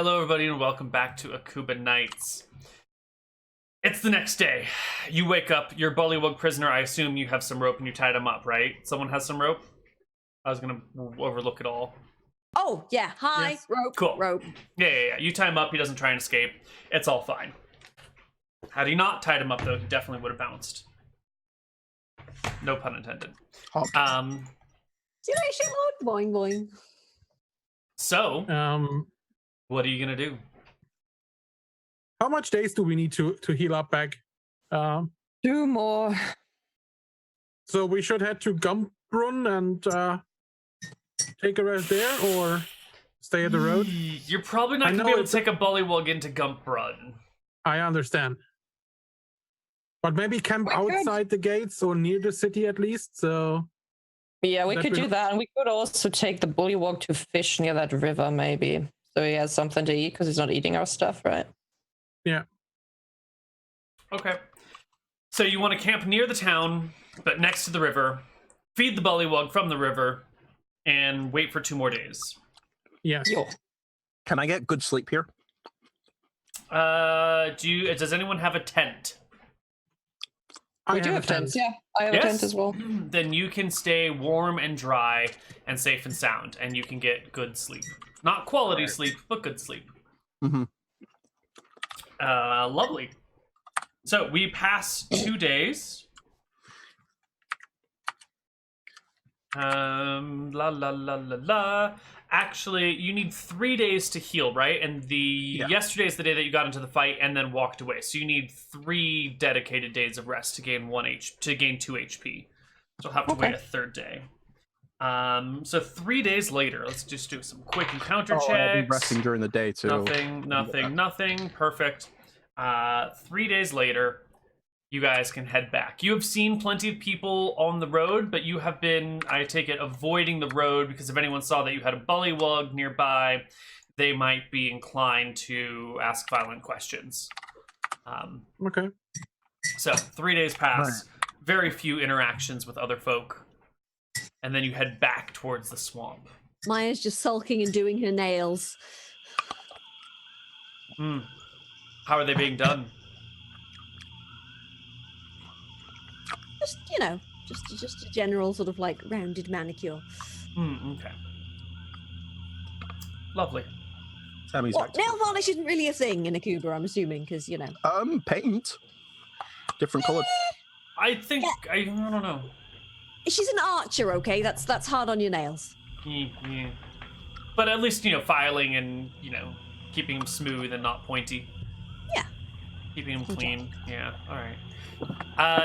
Hello, everybody, and welcome back to Akuban Nights. It's the next day. You wake up, you're a bullywug prisoner. I assume you have some rope and you tied him up, right? Someone has some rope? I was gonna overlook it all. Oh, yeah. Hi. Yes. Rope. Cool. Rope. Yeah. You tie him up, he doesn't try and escape. It's all fine. Had he not tied him up, though, he definitely would have bounced. No pun intended. See you later, shitload. Boing, boing. So, what are you gonna do? How much days do we need to heal up back? 2 more. So we should head to Gumbrun and take a rest there, or stay at the road? You're probably not gonna be able to take a bullywug into Gumbrun. I understand. But maybe camp outside the gates or near the city at least, so... Yeah, we could do that, and we could also take the bullywug to fish near that river, maybe. So he has something to eat, because he's not eating our stuff, right? Yeah. Okay. So you want to camp near the town, but next to the river, feed the bullywug from the river, and wait for 2 more days. Yes. Yo. Can I get good sleep here? Does anyone have a tent? We do have tents, yeah. I have a tent as well. Then you can stay warm and dry and safe and sound, and you can get good sleep. Not quality sleep, but good sleep. Mm-hmm. Lovely. So we pass 2 days. Actually, you need 3 days to heal, right? And yesterday's the day that you got into the fight and then walked away. So you need 3 dedicated days of rest to gain 2 HP. So you'll have to wait a 3rd day. So 3 days later, let's just do some quick encounter checks. I'll be resting during the day too. Nothing. Perfect. 3 days later, you guys can head back. You have seen plenty of people on the road, but you have been, I take it, avoiding the road because if anyone saw that you had a bullywug nearby, they might be inclined to ask violent questions. Okay. So 3 days pass, very few interactions with other folk, and then you head back towards the swamp. Maya's just sulking and doing her nails. How are they being done? Just a general sort of like rounded manicure. Okay. Lovely. Sammy's Well, back to nail varnish isn't really a thing in Akuba, I'm assuming, because paint. Different colour. I think I don't know. She's an archer, okay? That's hard on your nails. Yeah. But at least filing and keeping them smooth and not pointy. Yeah. Keeping them clean. Yeah. All right.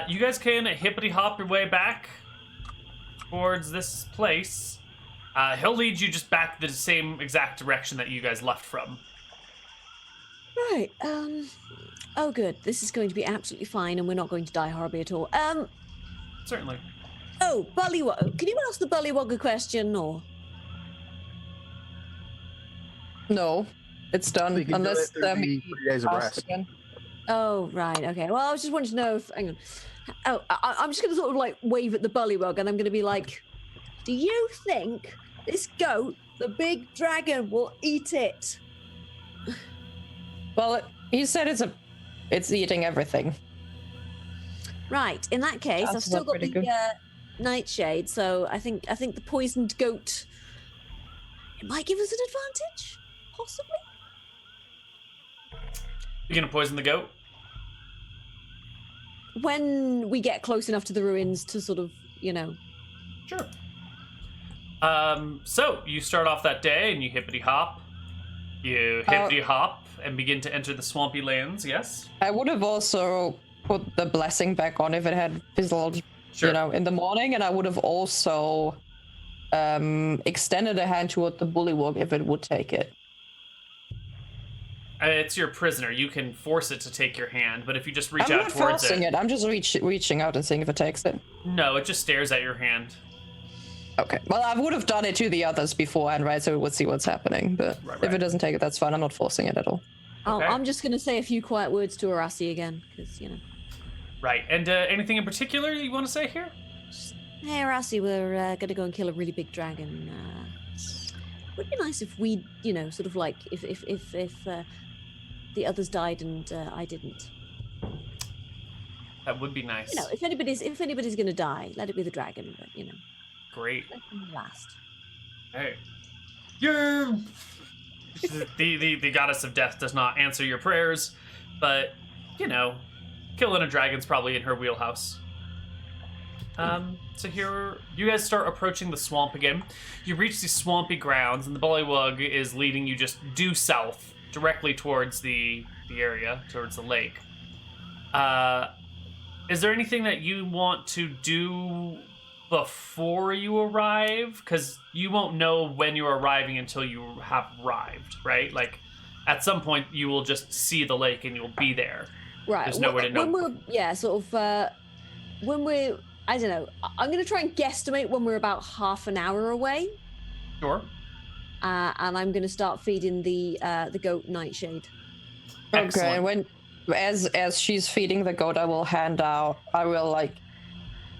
You guys can hippity hop your way back towards this place. He'll lead you just back the same exact direction that you guys left from. Right. Oh, good. This is going to be absolutely fine, and we're not going to die horribly at all. Certainly. Oh, bullywug. Can you ask the bullywug a question, or? No, it's done. We can Unless do it through the 3 days of rest. again. Oh, right. Okay. Well, I was just wanting to know if. Hang on. Oh, I'm just going to sort of like wave at the bullywug, and I'm going to be like, "Do you think this goat, the big dragon, will eat it?" Well, you said it's eating everything. Right. In that case, That's I've still got pretty the good. nightshade, so I think the poisoned goat. It might give us an advantage, possibly. You gonna poison the goat? When we get close enough to the ruins to sort of, Sure. So you start off that day and you hippity hop. You hippity hop and begin to enter the swampy lands. Yes. I would have also put the blessing back on if it had fizzled, Sure. in the morning, and I would have also extended a hand toward the bullywug if it would take it. It's your prisoner. You can force it to take your hand, but if you just reach I'm out not towards forcing it. I'm just reaching out and seeing if it takes it. No, it just stares at your hand. Okay. Well, I would have done it to the others beforehand, right? So we would see what's happening. But if it doesn't take it, that's fine. I'm not forcing it at all. Okay. I'm just going to say a few quiet words to Arasi again, because Right. And anything in particular you want to say here? Hey, Arasi, we're going to go and kill a really big dragon. would be nice if we, sort of like if the others died and I didn't. That would be nice. If anybody's gonna die, let it be the dragon. But Great. let them last. Hey, you're the goddess of death does not answer your prayers, but killing a dragon's probably in her wheelhouse. So here you guys start approaching the swamp again. You reach these swampy grounds, and the bullywug is leading you just due south, directly towards the area, towards the lake. Is there anything that you want to do before you arrive? Because you won't know when you're arriving until you have arrived, right? Like, at some point, you will just see the lake and you'll be there. Right. There's nowhere to know. When we're, I don't know, I'm going to try and guesstimate when we're about half an hour away. Sure. And I'm going to start feeding the goat nightshade. Excellent. Okay, as she's feeding the goat, I will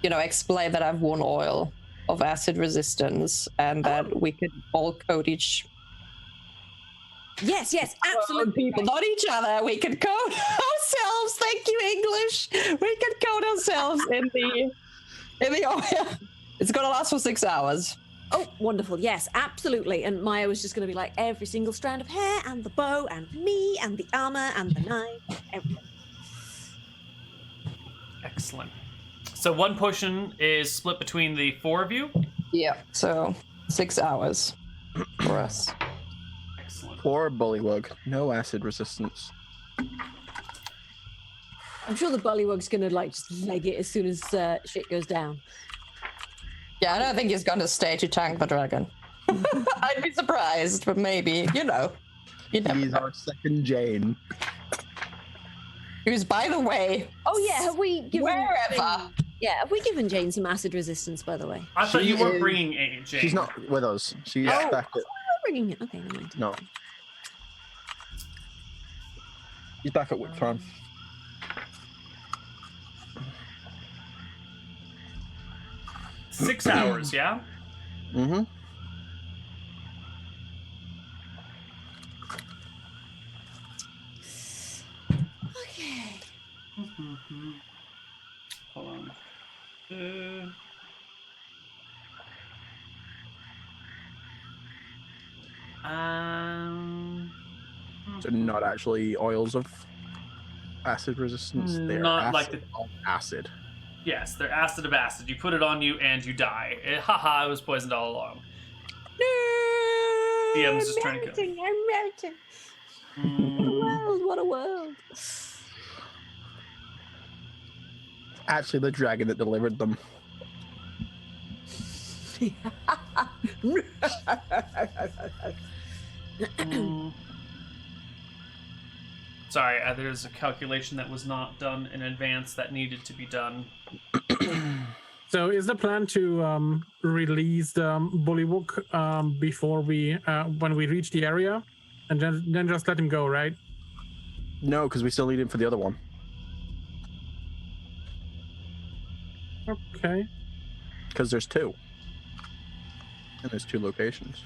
explain that I've won oil of acid resistance and that we could all coat each Yes, absolutely. people, not each other. We could coat ourselves. Thank you, English. We could coat ourselves in the oil. It's gonna last for 6 hours. Oh, wonderful. Yes, absolutely. And Maya was just going to be like every single strand of hair and the bow and me and the armor and the knife, everything. Excellent. So one potion is split between the 4 of you? Yeah, so 6 hours for us. Excellent. Poor bullywug. No acid resistance. I'm sure the bullywug's going to just leg it as soon as shit goes down. Yeah, I don't think he's gonna stay to tank the dragon. I'd be surprised, but maybe, you never He's know. our second Jane. Who's, by the way, have we given wherever. have we given Jane some acid resistance, by the way? I thought She you weren't is- bringing Jane. She's not with us. She's Oh, back at... we're bringing it. Okay, never mind. No. He's back at Wickfarm. 6 hours, yeah? Mm-hmm. Okay. Hold on. So not actually oils of acid resistance. They're Not acid like the- of acid. Yes, they're acid of acid. You put it on you and you die. Haha, I was poisoned all along. No, DM's just trying to kill. I'm melting. What a world. Actually, the dragon that delivered them. Sorry, there's a calculation that was not done in advance that needed to be done. So is the plan to release the bullywug before when we reach the area, and then just let him go, right? No, because we still need him for the other one. Okay. Because there's 2. And there's 2 locations.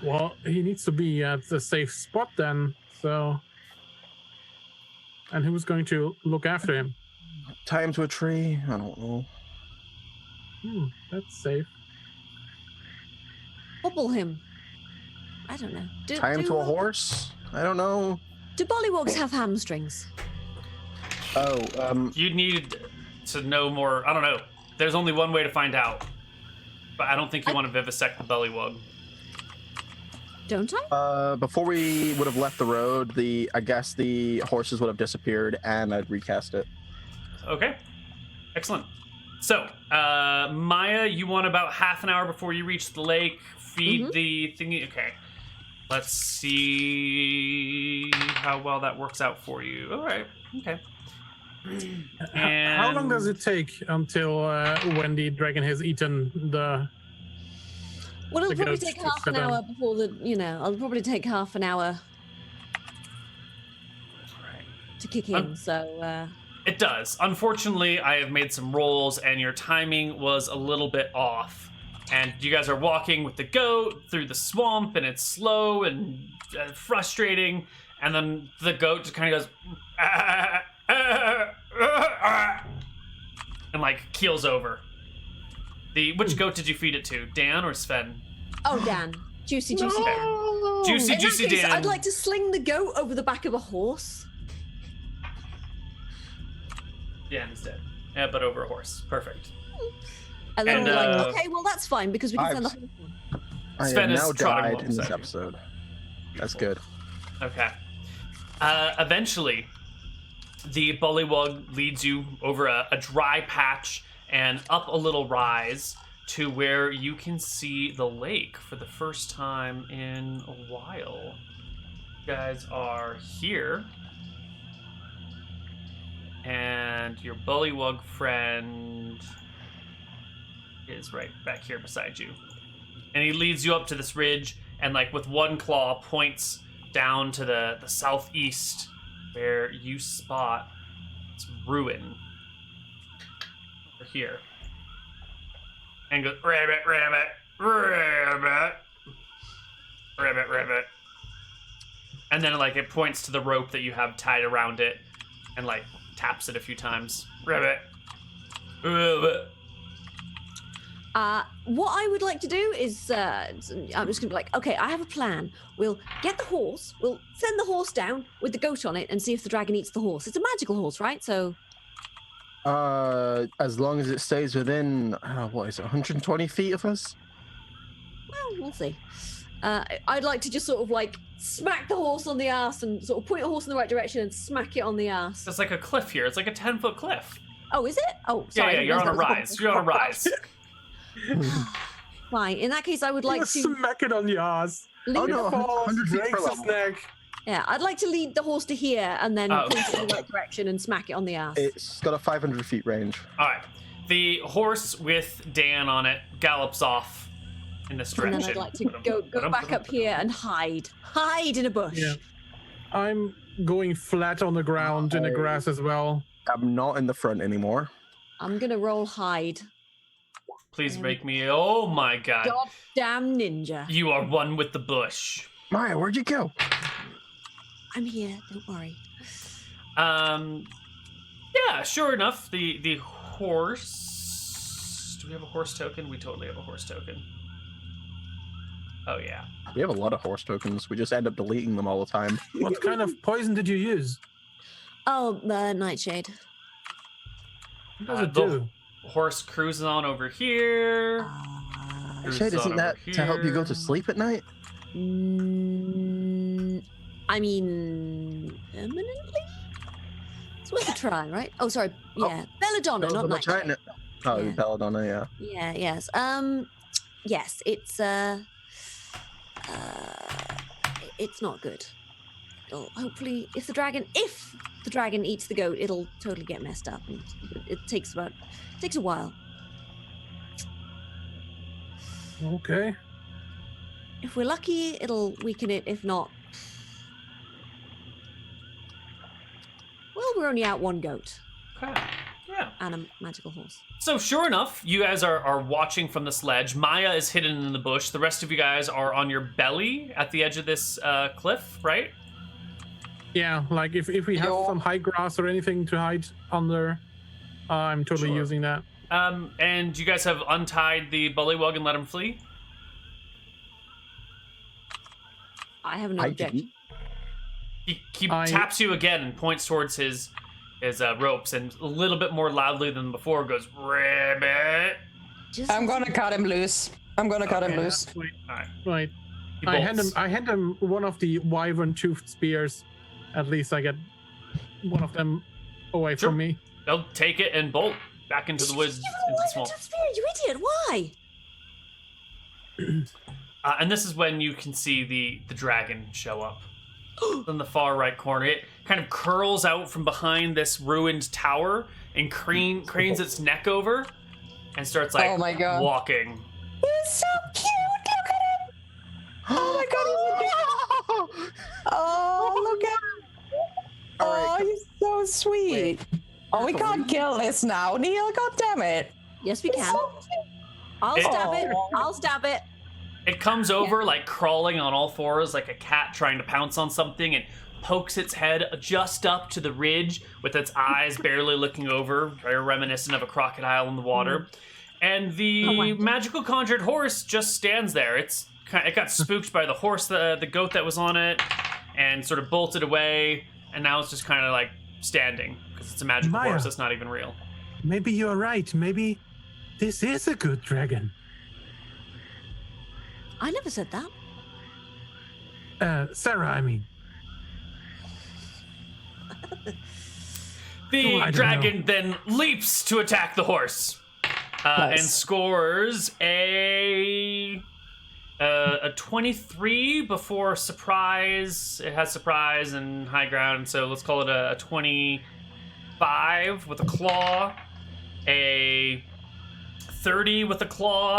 Well, he needs to be at a safe spot then. So, and who's going to look after him? Tie him to a tree? I don't know. That's safe. Hobble him. I don't know. Tie him to a horse? I don't know. Do bullywugs have hamstrings? Oh, You need to know more. I don't know. There's only one way to find out. But I don't think you want to vivisect the bullywug. Don't I? before we would have left the road, I guess the horses would have disappeared and I'd recast it. Okay. Excellent. So, Maya, you want about half an hour before you reach the lake. Feed the thingy. Okay. Let's see how well that works out for you. All right. Okay. How long does it take until when the dragon has eaten the... Well, it'll the probably goats take to half an sit down? hour before I'll probably take half an hour Right. to kick in, so... It does. Unfortunately, I have made some rolls, and your timing was a little bit off. And you guys are walking with the goat through the swamp, and it's slow and frustrating. And then the goat just kind of goes, and like keels over. Which goat did you feed it to, Dan or Sven? Oh, Dan. Juicy Dan. Juicy In that case, Dan. I'd like to sling the goat over the back of a horse. Dan is dead. Yeah, but over a horse. Perfect. And then And, we're like, okay, well, that's fine because we can send the horse. I Sven have is now trotting died along in this beside you. episode. That's good. Okay. Eventually, the bullywug leads you over a dry patch and up a little rise to where you can see the lake for the first time in a while. You guys are here. And your bullywug friend is right back here beside you. And he leads you up to this ridge and, like, with one claw points down to the southeast where you spot this ruin over here. And goes, rabbit, rabbit, rabbit, rabbit, rabbit. And then, like, it points to the rope that you have tied around it and, like, taps it a few times. Rabbit, rabbit. What I would like to do is, I'm just gonna be like, okay, I have a plan. We'll get the horse, we'll send the horse down with the goat on it and see if the dragon eats the horse. It's a magical horse, right? So, As long as it stays within, what is it, 120 feet of us? well, we'll see. I'd like to just sort of like smack the horse on the ass and sort of point the horse in the right direction and smack it on the ass. It's like a cliff here. It's like a 10-foot cliff. Oh, is it? Oh, sorry. Yeah, you're on a rise. You're on a rise. Fine. In that case, I would like to smack it on the ass. lead Oh, no. the 100 feet per breaks his level. neck. Yeah, I'd like to lead the horse to here and then Oh, point it in the right direction and smack it on the ass. It's got a 500 feet range. All right. The horse with Dan on it gallops off in this And direction. then I'd like to go back up here and hide in a bush. Yeah. I'm going flat on the ground in the grass as well. I'm not in the front anymore. I'm gonna roll hide. Please make me. Oh my god. Goddamn ninja. You are one with the bush. Maya, where'd you go? I'm here. Don't worry. Yeah, sure enough, the horse. Do we have a horse token? We totally have a horse token. Oh yeah. We have a lot of horse tokens. We just end up deleting them all the time. What kind of poison did you use? Oh, Nightshade. What does it the do? horse cruising on over here. Cruises Shit, on isn't that over to help you go to here. sleep at night? I mean, eminently? It's worth a try, right? Oh, sorry. Yeah. Belladonna, not Belladonna, trying Nightshade. it. Oh, Yeah. Belladonna, yeah. Yeah, yes. Yes, it's not good. It'll hopefully, if the dragon eats the goat, it'll totally get messed up. And it takes a while. Okay. If we're lucky, it'll weaken it. If not, well, we're only out one goat Okay. Yeah. and a magical horse. So sure enough, you guys are watching from the sledge. Maya is hidden in the bush. The rest of you guys are on your belly at the edge of this cliff, right? Yeah, like if we have some high grass or anything to hide under, I'm totally Sure. using that. And you guys have untied the bullywug and let him flee? I have no I objection. didn't. He I- taps you again and points towards his ropes, and a little bit more loudly than before goes, "Ribbit!" Just I'm gonna cut him loose. I'm gonna cut him Okay. loose. Wait, All right. right. He I hand bolts. him one of the wyvern toothed spears. At least I get one of them away Sure. from me. They'll take it and bolt back into the woods. You Into the swamp. you idiot! Why? And this is when you can see the dragon show up in the far right corner. It kind of curls out from behind this ruined tower and cranes its neck over and starts like Oh my God. walking. He's so cute. Look at him. Oh my god, he's so Oh, look at him. All Oh, right, he's so sweet. Oh, we can't kill this now, Neal. God damn it. Yes, we He's can. so cute. I'll stab it. I'll stab it. It comes over like crawling on all fours like a cat trying to pounce on something and pokes its head just up to the ridge with its eyes barely looking over, very reminiscent of a crocodile in the water. And the magical conjured horse just stands there. It got spooked by the horse, the goat that was on it, and sort of bolted away. And now it's just kind of like standing because it's a magical horse that's not even real. Maybe you're right. Maybe this is a good dragon. I never said that. Sarah, I mean. The dragon then leaps to attack the horse and scores a 23 before surprise. It has surprise and high ground, so let's call it a 25 with a claw, a 30 with a claw,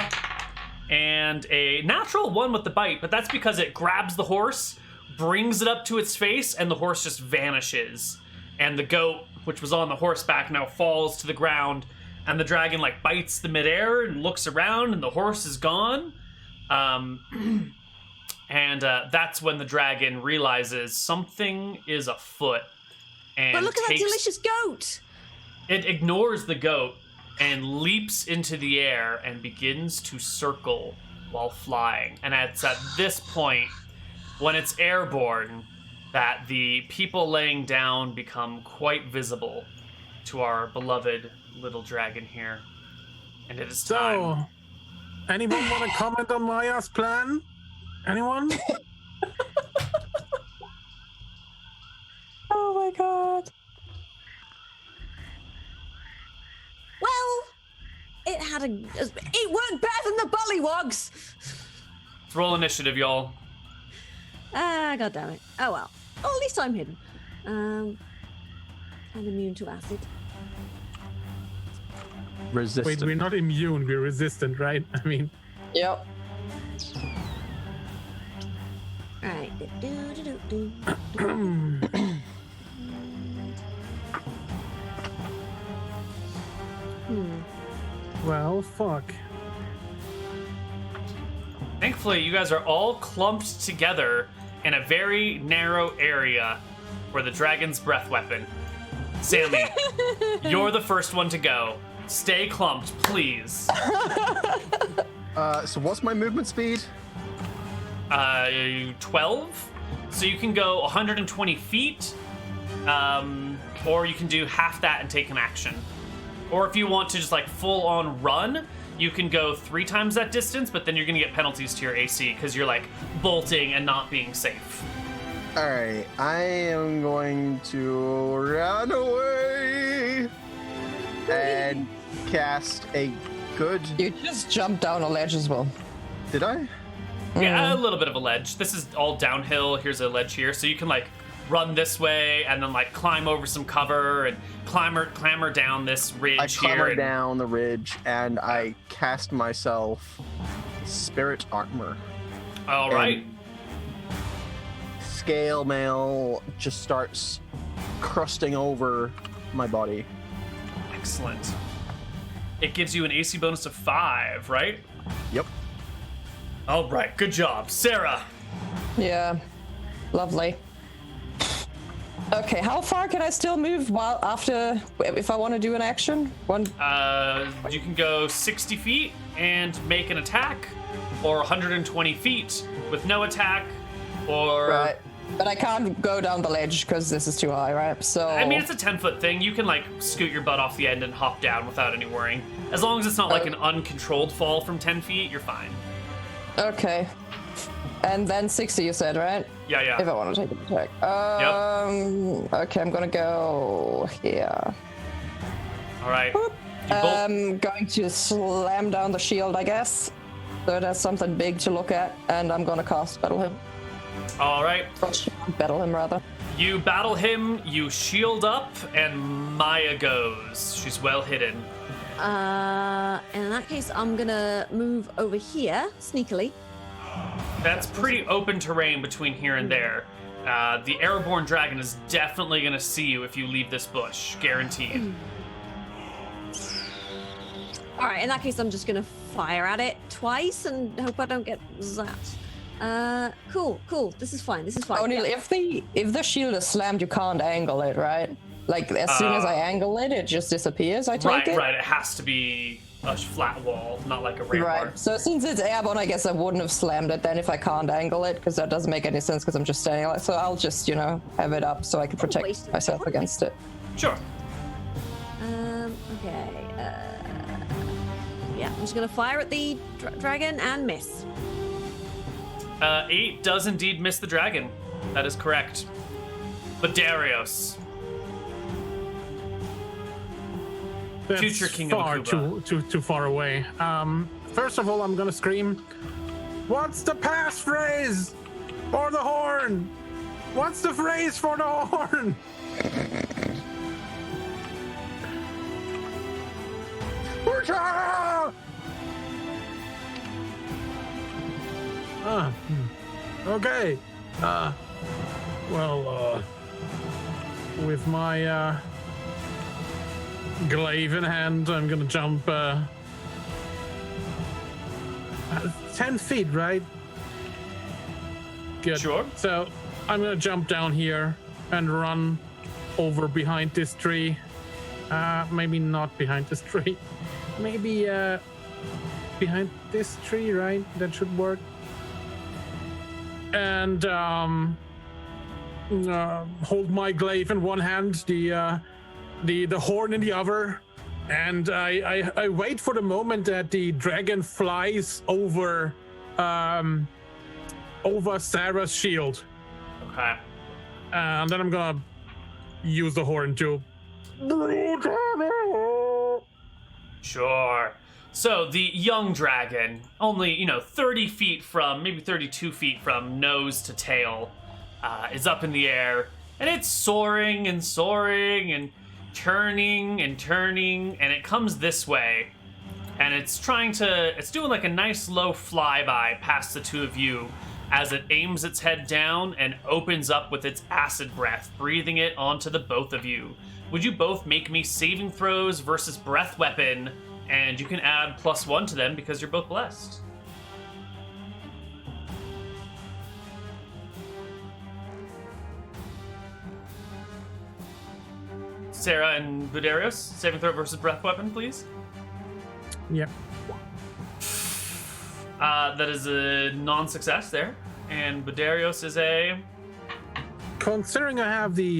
and a natural 1 with the bite, but that's because it grabs the horse, brings it up to its face, and the horse just vanishes. And the goat, which was on the horseback, now falls to the ground, and the dragon like bites the midair and looks around, and the horse is gone. And that's when the dragon realizes something is afoot. And But look at that delicious goat. It ignores the goat and leaps into the air and begins to circle while flying. And it's at this point, when it's airborne, that the people laying down become quite visible to our beloved little dragon here. And it is time. So, anyone want to comment on Maya's plan? Anyone? Oh my god. Well, it worked better than the bullywugs. Let's roll initiative, y'all. God damn it. Oh well. Oh, at least I'm hidden. I'm immune to acid. Resistant. Wait, we're not immune, we're resistant, right? I mean... Yep. Alright. Well, fuck. Thankfully, you guys are all clumped together in a very narrow area for the dragon's breath weapon. Sammy, you're the first one to go. Stay clumped, please. So what's my movement speed? 12. So you can go 120 feet, or you can do half that and take an action. Or if you want to just like full on run, you can go 3 times that distance, but then you're gonna get penalties to your AC because you're like bolting and not being safe. All right, I am going to run away and cast a good. You just jumped down a ledge as well. Did I? Yeah, a little bit of a ledge. This is all downhill. Here's a ledge here, so you can like run this way and then like climb over some cover and clamber down this ridge I clamber here. down the ridge and I cast myself spirit armor. All right. Scale mail just starts crusting over my body. Excellent. It gives you an AC bonus of 5, right? Yep. All right, good job. Sarah. Yeah. Lovely. Okay, how far can I still move if I want to do an action? You can go 60 feet and make an attack, or 120 feet with no attack, or... Right. But I can't go down the ledge because this is too high, right? So... I mean, it's a 10-foot thing. You can, like, scoot your butt off the end and hop down without any worrying. As long as it's not, like, an uncontrolled fall from 10 feet, you're fine. Okay. And then 60, you said, right? Yeah. If I want to take an attack. Okay, I'm gonna go here. All right. I'm going to slam down the shield, I guess. So it has something big to look at, and I'm gonna cast Battle Him. All right. Battle Him, rather. You battle him, you shield up, and Maya goes. She's well hidden. In that case, I'm gonna move over here, sneakily. That's pretty open terrain between here and there. The airborne dragon is definitely going to see you if you leave this bush, guaranteed. All right, in that case, I'm just gonna fire at it twice and hope I don't get zapped. Cool. This is fine. O'Neal, if the shield is slammed, you can't angle it, right? Like as soon as I angle it, it just disappears. I take it. Right. It has to be a flat wall, not like a rampart. Right. So since it's airborne, I guess I wouldn't have slammed it then if I can't angle it, because that doesn't make any sense because I'm just standing on it. So I'll just, have it up so I can protect myself against it. Sure. Okay. Yeah, I'm just gonna fire at the dragon and miss. 8 does indeed miss the dragon. That is correct. But Darius, That's future king far of Akuban. too far away. First of all, I'm gonna scream, "What's the passphrase for the horn? What's the phrase for the horn?" Okay. With my glaive in hand, I'm gonna jump 10 feet, right? Good. Sure. So I'm gonna jump down here and run over behind this tree. Maybe not behind this tree. Maybe behind this tree, right? That should work. And hold my glaive in one hand, the horn in the other, and I wait for the moment that the dragon flies over Sarah's shield. Okay. And then I'm gonna use the horn to. Sure. So the young dragon, only 30 feet from, maybe 32 feet from nose to tail, is up in the air, and it's soaring and soaring and turning, and it comes this way, and it's doing like a nice low flyby past the two of you as it aims its head down and opens up with its acid breath, breathing it onto the both of you. Would you both make me saving throws versus breath weapon, and you can add +1 to them because you're both blessed. Sarah and Budarius, saving throw versus breath weapon, please. Yep. That is a non-success there, and Budarius is a. Considering I have the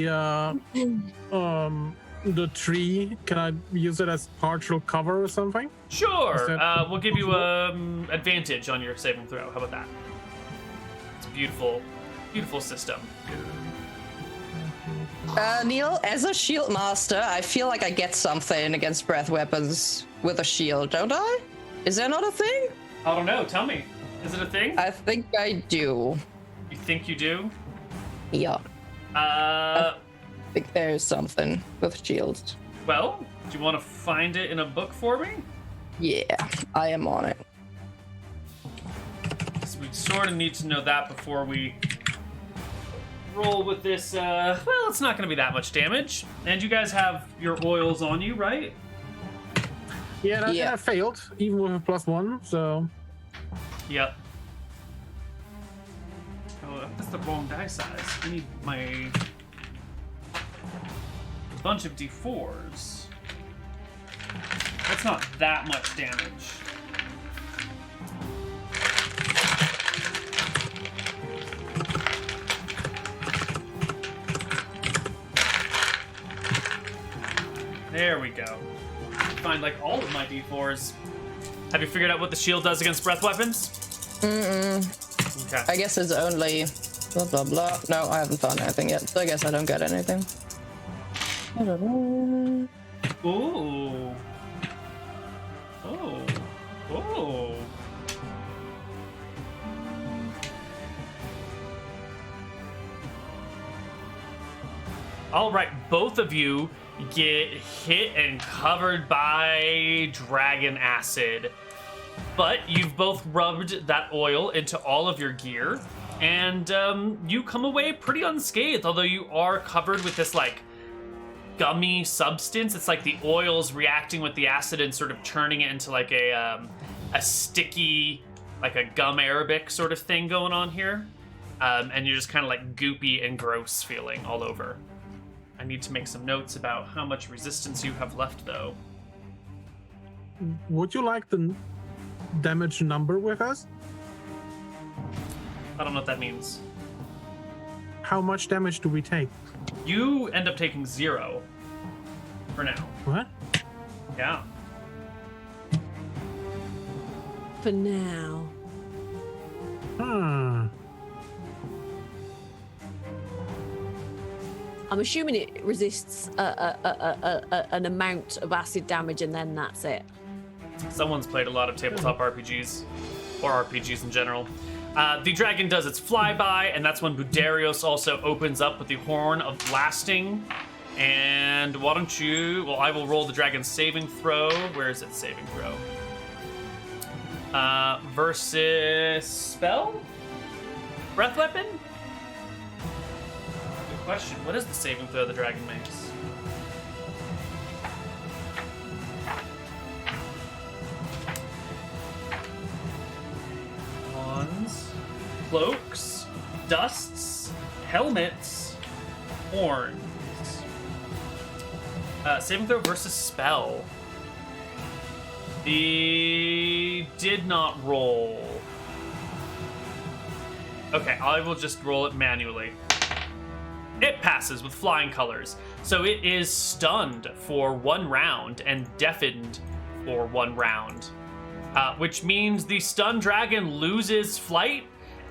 tree, can I use it as partial cover or something? Sure. We'll give you advantage on your saving throw. How about that? It's a beautiful, beautiful system. Neal, as a shield master, I feel like I get something against breath weapons with a shield, don't I? Is there not a thing? I don't know. Tell me. Is it a thing? I think I do. You think you do? Yeah. I think there's something with shields. Well, do you want to find it in a book for me? Yeah, I am on it. So we sort of need to know that before we roll with this. Well, it's not going to be that much damage. And you guys have your oils on you, right? Yeah, and I failed, even with a +1, so... Yep. Oh, that's the wrong die size. I need my... bunch of D4s. That's not that much damage. There we go. Find like all of my D4s. Have you figured out what the shield does against breath weapons? Okay. I guess it's only blah blah blah. No, I haven't found anything yet, so I guess I don't get anything. Ooh. Oh. Oh. All right, both of you get hit and covered by dragon acid. But you've both rubbed that oil into all of your gear, and you come away pretty unscathed, although you are covered with this, like, gummy substance. It's like the oil's reacting with the acid and sort of turning it into, like, a sticky, like a gum Arabic sort of thing going on here. And you're just kind of like goopy and gross feeling all over. I need to make some notes about how much resistance you have left, though. Would you like the damage number with us? I don't know what that means. How much damage do we take? You end up taking 0 for now. What? Yeah. For now. I'm assuming it resists an amount of acid damage, and then that's it. Someone's played a lot of tabletop RPGs, or RPGs in general. The dragon does its flyby, and that's when Budarios also opens up with the Horn of Blasting. And why don't you... Well, I will roll the dragon's saving throw. Where is its saving throw? Versus spell? Breath weapon? Good question. What is the saving throw the dragon makes? Wands, cloaks, dusts, helmets, horns. Saving throw versus spell. The did not roll. Okay, I will just roll it manually. It passes with flying colors, so it is stunned for 1 round and deafened for 1 round, which means the stunned dragon loses flight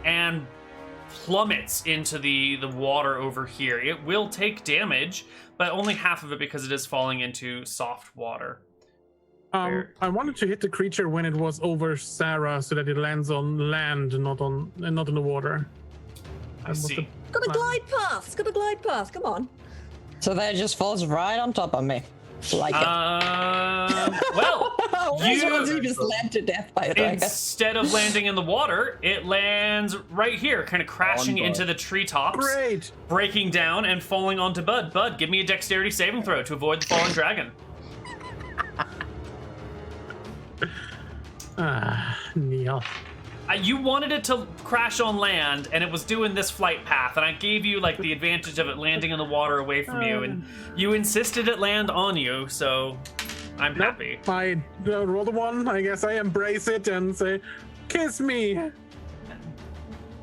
and plummets into the water over here. It will take damage, but only half of it because it is falling into soft water. I wanted to hit the creature when it was over Sarah so that it lands on land, not in the water. I see. Got a glide path. It's got a glide path. Come on. So that it just falls right on top of me. Like it. Well, you just land to death by a dragon. Instead of landing in the water, it lands right here, kind of crashing Bud. into the treetops, Great. breaking down and falling onto Bud. Bud, give me a dexterity saving throw to avoid the falling dragon. Neal. You wanted it to crash on land, and it was doing this flight path, and I gave you like the advantage of it landing in the water away from you, and you insisted it land on you, so I'm happy. I roll the 1. I guess I embrace it and say, "Kiss me."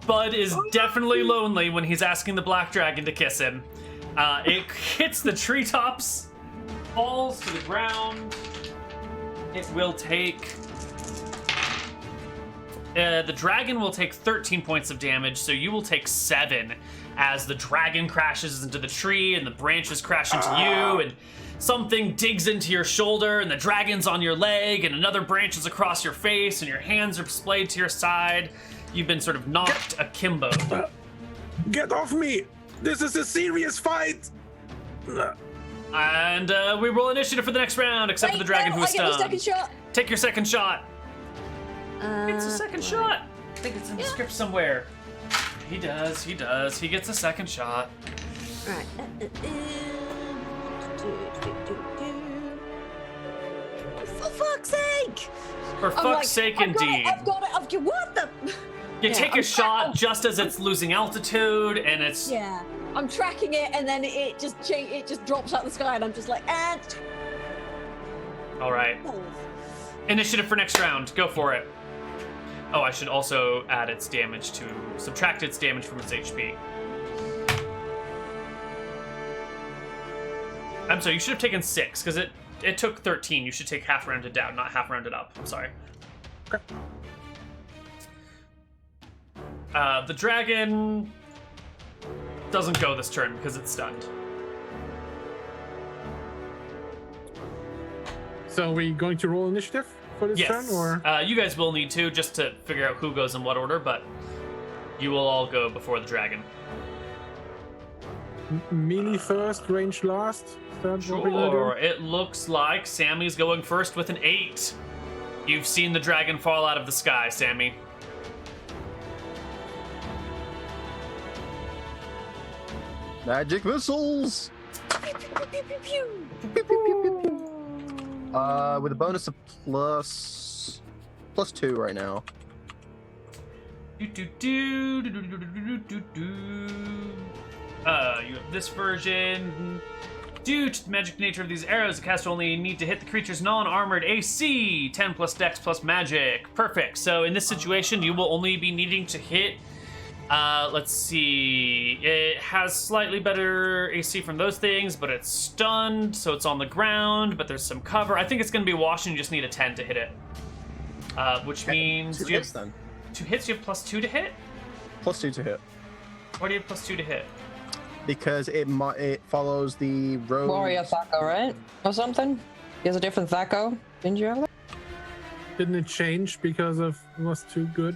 Bud is definitely lonely when he's asking the black dragon to kiss him. It hits the treetops, falls to the ground. It will take... the dragon will take 13 points of damage, so you will take 7 as the dragon crashes into the tree and the branches crash into you, and something digs into your shoulder, and the dragon's on your leg, and another branches across your face, and your hands are splayed to your side. You've been sort of knocked akimbo. Get off me! This is a serious fight! And we roll initiative for the next round, except for the dragon who is I get my stunned. second shot. Take your second shot. It's a Uh, second shot. I think it's in the script somewhere. He does. He gets a second shot. Right. For fuck's sake! For fuck's sake, indeed. I've got it. What the? You Yeah, take a I'm shot just as it's losing altitude, and it's... Yeah. I'm tracking it, and then it just drops out of the sky, and I'm just like, and. All right. Oh. Initiative for next round. Go for it. Oh, I should also add its damage to... Subtract its damage from its HP. I'm sorry, you should have taken 6, because it took 13. You should take half rounded down, not half rounded up. I'm sorry. Okay. The dragon doesn't go this turn because it's stunned. So are we going to roll initiative for this turn, Yes. or? You guys will need to, just to figure out who goes in what order, but you will all go before the dragon. Melee first, range last? Is that what we're gonna Sure. do? It looks like Sammy's going first with an 8. You've seen the dragon fall out of the sky, Sammy. Magic missiles. With a bonus of plus +2 right now. You have this version. Due to the magic nature of these arrows, the caster only need to hit the creature's non-armored AC. 10 plus Dex plus magic. Perfect. So in this situation, you will only be needing to hit. Let's see. It has slightly better AC from those things, but it's stunned, so it's on the ground. But there's some cover. I think it's going to be washed, and you just need a 10 to hit it. Which means 2 hits then. 2 hits. You have +2 to hit. +2 to hit. Why do you have +2 to hit? Because it follows the road. Warrior Thaco, right? Or something? He has a different Thaco. Didn't you have that? Didn't it change because of it was too good?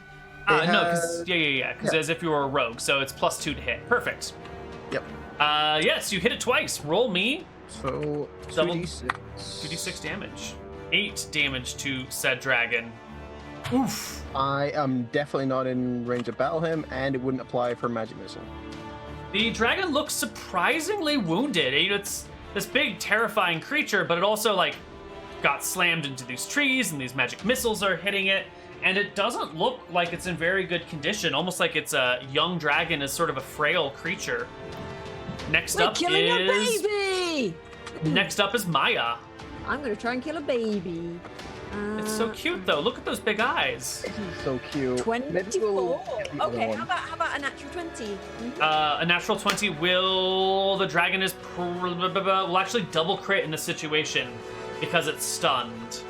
No, because Because as if you were a rogue, so it's +2 to hit. Perfect. Yep. Yes, you hit it twice. Roll me So Double- 2d6. 2d6 damage. 8 damage to said dragon. Oof. I am definitely not in range to battle him, and it wouldn't apply for magic missile. The dragon looks surprisingly wounded. You know, it's this big, terrifying creature, but it also like got slammed into these trees, and these magic missiles are hitting it. And it doesn't look like it's in very good condition. Almost like it's a young dragon is sort of a frail creature. Next We're up killing a is baby! next up is Maya. I'm gonna try and kill a baby. It's so cute though. Look at those big eyes. So cute. 24. Okay, one. how about a natural 20? A natural 20 will. The dragon is will actually double crit in this situation because it's stunned.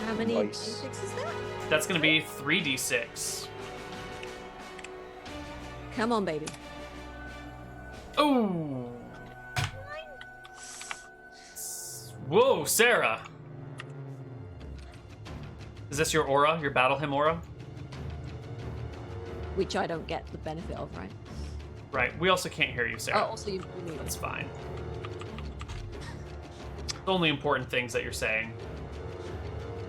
How many Nice. d6 is that? That's going to be 3d6. Come on, baby. Oh. Whoa, Sarah. Is this your aura? Your battle hymn aura? Which I don't get the benefit of, right? Right. We also can't hear you, Oh, Sarah. also you need That's it. fine. The only important things that you're saying.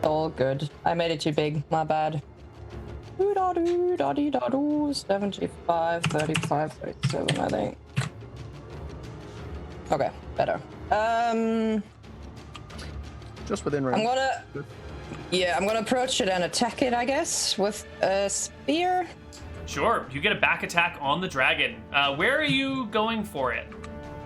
All good. I made it too big. My bad. 75, 35, 37, I think. Okay, better. Just within range. I'm gonna approach it and attack it, I guess, with a spear. Sure. You get a back attack on the dragon. Where are you going for it?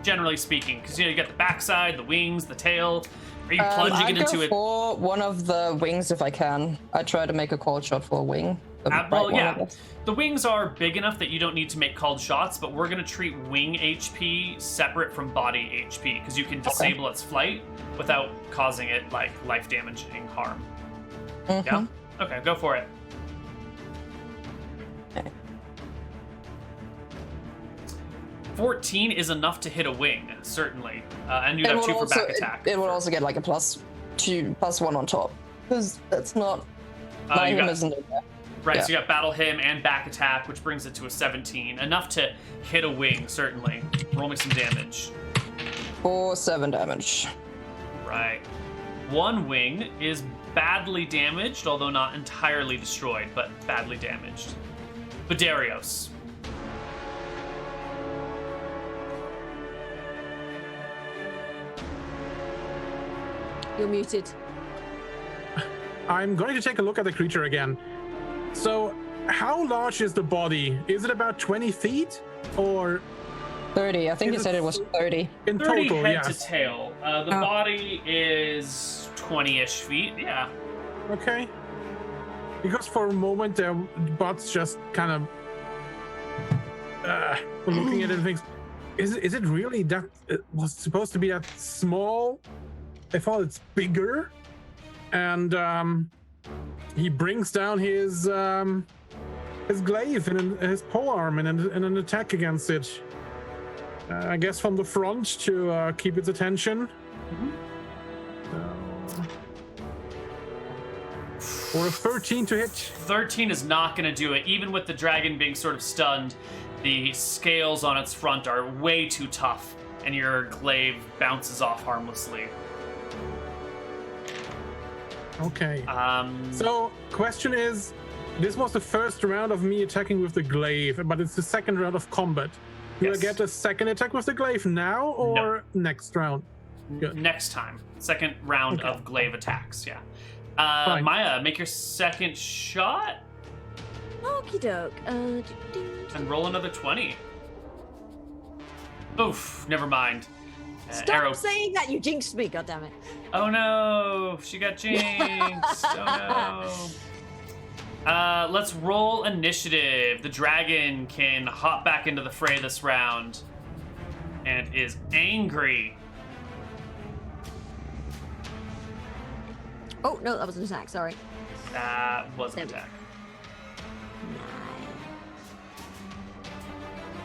Generally speaking, because you get the backside, the wings, the tail. Are you plunging I'd it into go it? for one of the wings if I can. I try to make a call shot for a wing. The right Well, one, I yeah. guess. The wings are big enough that you don't need to make called shots, but we're going to treat wing HP separate from body HP because you can disable its flight without causing it like life-damaging harm. Yeah? Okay, go for it. Okay. 14 is enough to hit a wing, certainly. And you have 2 for back attack. It will also get like a +1 on top. Because that's not... my you him got- isn't in there. Right, Yeah. so you got battle him and back attack, which brings it to a 17. Enough to hit a wing, certainly. Roll me some damage. For 7 damage. Right. One wing is badly damaged, although not entirely destroyed, but badly damaged. Badarios. You're muted. I'm going to take a look at the creature again. So, how large is the body? Is it about 20 feet? Or 30. I think Is you said it- it was 30. in 30 total? head Yes. to tail. The body is 20-ish feet, yeah. Okay. Because for a moment their butts just kind of looking at it and thinks, is it really that? It was supposed to be that small? I thought it's bigger. And he brings down his glaive and his polearm and an attack against it. I guess from the front to keep its attention. Or a 13 to hit. 13 is not going to do it. Even with the dragon being sort of stunned, the scales on its front are way too tough, and your glaive bounces off harmlessly. Okay. Um, So, question is, this was the first round of me attacking with the glaive, but it's the second round of combat. Do Yes. I get a second attack with the glaive now or next round? Good. next time. Second round Okay. of glaive attacks, yeah. Fine. Maya, make your second shot Okie doke. and roll another 20. Oof, never mind. Stop Arrow. saying that, you jinxed me, goddammit. Oh no, she got jinxed. Oh no. Let's roll initiative. The dragon can hop back into the fray this round and is angry. Oh, no, that was an attack, sorry. That was an attack.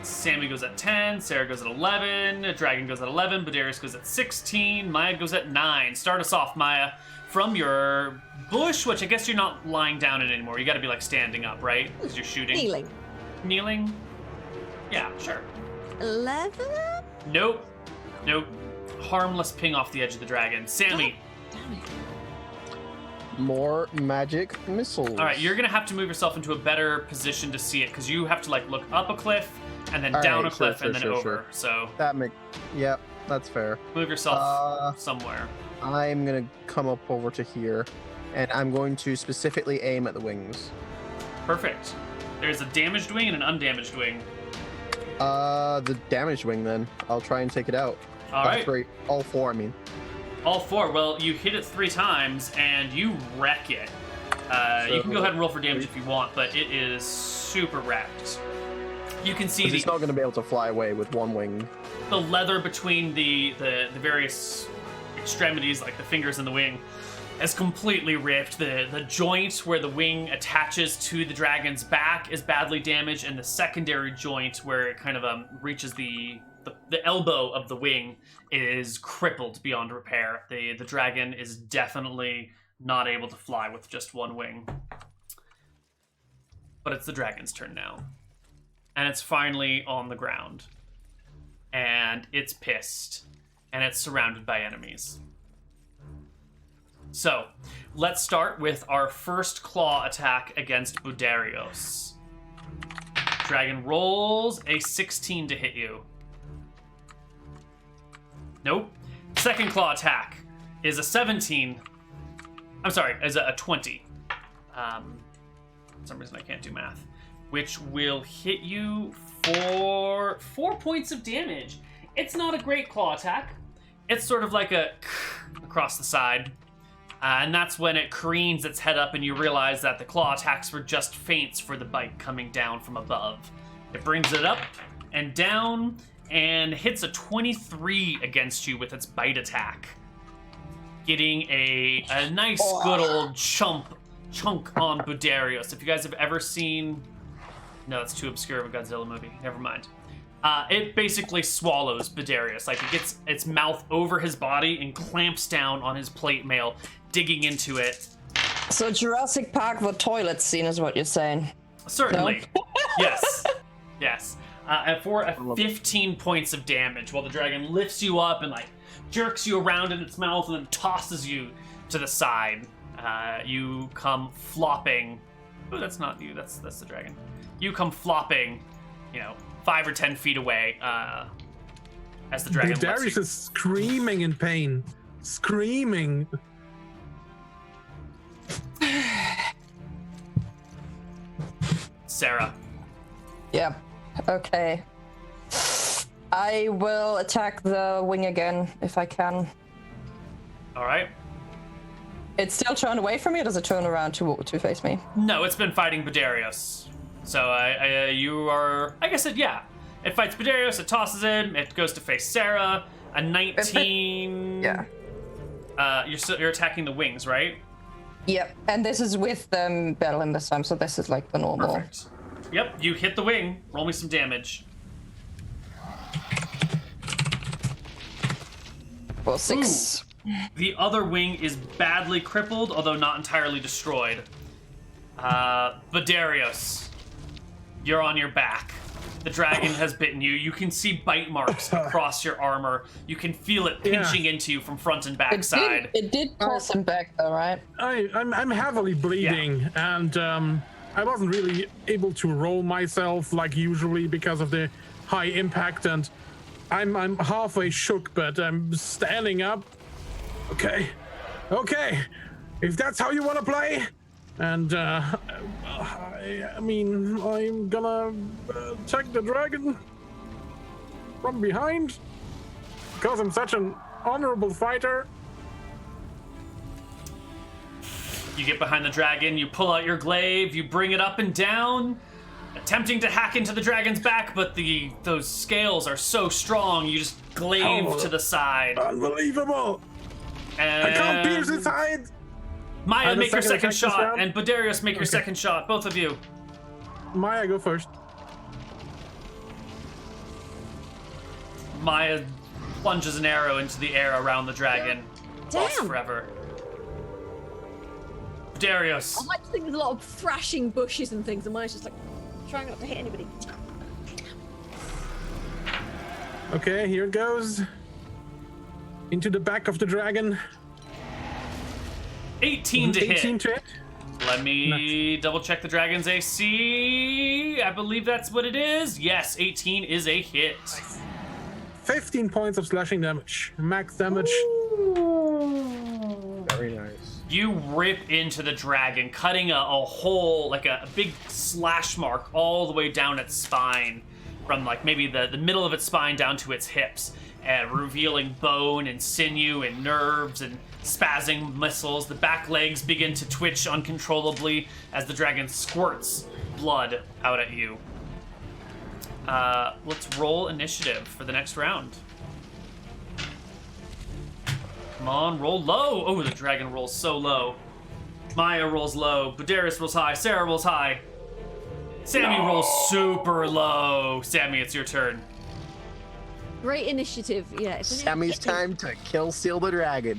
Sammy goes at 10, Sarah goes at 11, Dragon goes at 11, Badarius goes at 16, Maya goes at 9. Start us off, Maya, from your bush, which I guess you're not lying down in anymore. You gotta be like standing up, right? Because you're shooting. Kneeling. Kneeling? Yeah, sure. 11? Nope. Nope. Harmless ping off the edge of the dragon. Sammy. Damn it. More magic missiles. All right, you're gonna have to move yourself into a better position to see it because you have to like look up a cliff and then All down right, a cliff sure, and then sure, over. sure. So That make. Yep, that's fair. move yourself somewhere. I'm gonna come up over to here, and I'm going to specifically aim at the wings. Perfect. There's a damaged wing and an undamaged wing. The damaged wing. Then I'll try and take it out. All right. Three, all four. I mean. All 4. Well, you hit it 3 times and you wreck it. You can go ahead and roll for damage if you want, but it is super wrecked. You can see It's not going to be able to fly away with one wing. the leather between the various extremities, like the fingers and the wing, is completely ripped. The joint where the wing attaches to the dragon's back is badly damaged, and the secondary joint where it kind of reaches the elbow of the wing is crippled beyond repair. The dragon is definitely not able to fly with just one wing. But it's the dragon's turn now. And it's finally on the ground. And it's pissed. And it's surrounded by enemies. So, let's start with our first claw attack against Budarios. Dragon rolls a 16 to hit you. Nope. Second claw attack is a 17. I'm sorry, is a 20. For some reason I can't do math. Which will hit you for 4 points of damage. It's not a great claw attack. It's sort of like a across the side. And that's when it careens its head up and you realize that the claw attacks were just feints for the bite coming down from above. It brings it up and down and hits a 23 against you with its bite attack. Getting a nice good old chunk on Budarios. If you guys have ever seen... No, that's too obscure of a Godzilla movie. Never mind. It basically swallows Budarios. Like, it gets its mouth over his body and clamps down on his plate mail, digging into it. So Jurassic Park, the toilet scene is what you're saying. Certainly. Yes. Yes. And for a 15 points of damage, while the dragon lifts you up and, like, jerks you around in its mouth and then tosses you to the side. You come flopping. Oh, that's not you. That's the dragon. You come flopping, 5 or 10 feet away as the dragon lets Darius you. is screaming in pain. Screaming. Sarah. Yeah. Okay. I will attack the wing again if I can. All right. It's still turned away from me, or does it turn around to face me? No, it's been fighting Budarios. So you are... I guess yeah. It fights Budarios, it tosses him, it goes to face Sarah. A 19... Yeah. You're attacking the wings, right? Yep. And this is with Battle this time, so this is like the normal. Perfect. Yep, you hit the wing. Roll me some damage. Well, 6. Ooh. The other wing is badly crippled, although not entirely destroyed. Budarios, you're on your back. The dragon has bitten you. You can see bite marks across your armor. You can feel it pinching into you from front and back side. It did toss him back, though, right? I'm heavily bleeding, and I wasn't really able to roll myself like usually because of the high impact, and I'm halfway shook, but I'm standing up. Okay. if that's how you want to play, and I mean, I'm gonna attack the dragon from behind because I'm such an honorable fighter. You get behind the dragon, you pull out your glaive, you bring it up and down, attempting to hack into the dragon's back, but those scales are so strong, you just glaive to the side. Unbelievable! And I can't pierce its hide! Maya, make your second attack this shot, round? and Badarius, make your second shot, both of you. Maya, go first. Maya plunges an arrow into the air around the dragon. Lost Damn. forever. Badarius. I like to think there's a lot of thrashing bushes and things, and mine's just like trying not to hit anybody. Okay, here it goes. Into the back of the dragon. 18 to 18 hit. to hit. Let me double check the dragon's AC. I believe that's what it is. Yes, 18 is a hit. 15 points of slashing damage. Max damage. Very nice. You rip into the dragon, cutting a hole, like a big slash mark all the way down its spine, from like maybe the middle of its spine down to its hips, revealing bone and sinew and nerves and spazzing muscles. The back legs begin to twitch uncontrollably as the dragon squirts blood out at you. Let's roll initiative for the next round. Come on, roll low. Oh, the dragon rolls so low. Maya rolls low. Badarius rolls high. Sarah rolls high. Sammy rolls super low. Sammy, it's your turn. Great initiative. Yeah. It's Sammy's time to kill Seal the Dragon.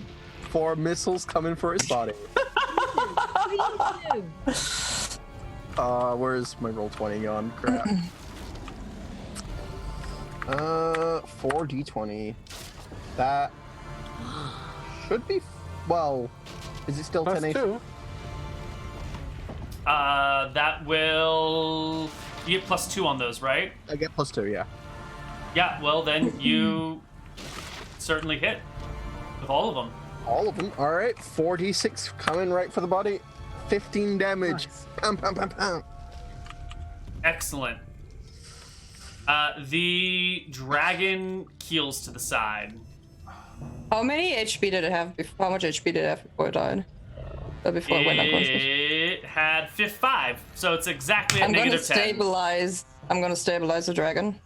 4 missiles coming for his body. Where's my roll 20 gone? Crap. 4d20. That should be. Well, is it still Plus 10 2. That will. You get +2 on those, right? I get +2, yeah. Yeah, well, then you certainly hit with all of them. All of them. All right, 4d6 coming right for the body. 15 damage. Nice. Pam, pam, pam, pam. Excellent. The dragon keels to the side. How many HP did it have? How much HP did it have before it died? Before it went unconscious? It had 5, so it's exactly at I'm gonna -10. stabilize. I'm gonna stabilize the dragon.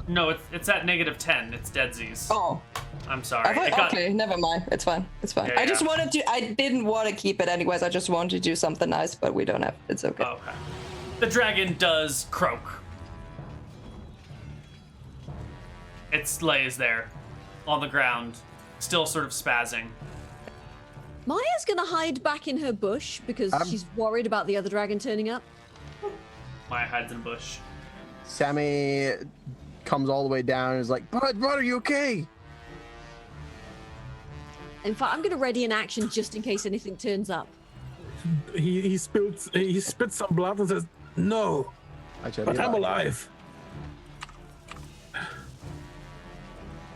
No, it's at -10. It's deadsies. Oh, I'm sorry. I thought, It got- okay, never mind. It's fine. It's fine. Yeah, I just yeah. wanted to. I didn't want to keep it anyways. I just wanted to do something nice, but we don't have. It's okay. Okay. The dragon does croak. It lays there on the ground, still sort of spazzing. Maya's gonna hide back in her bush because she's worried about the other dragon turning up. Maya hides in a bush. Sammy comes all the way down and is like, Bud, are you okay? In fact, I'm gonna ready an action just in case anything turns up. He spits some blood and says, "No, but I'm alive.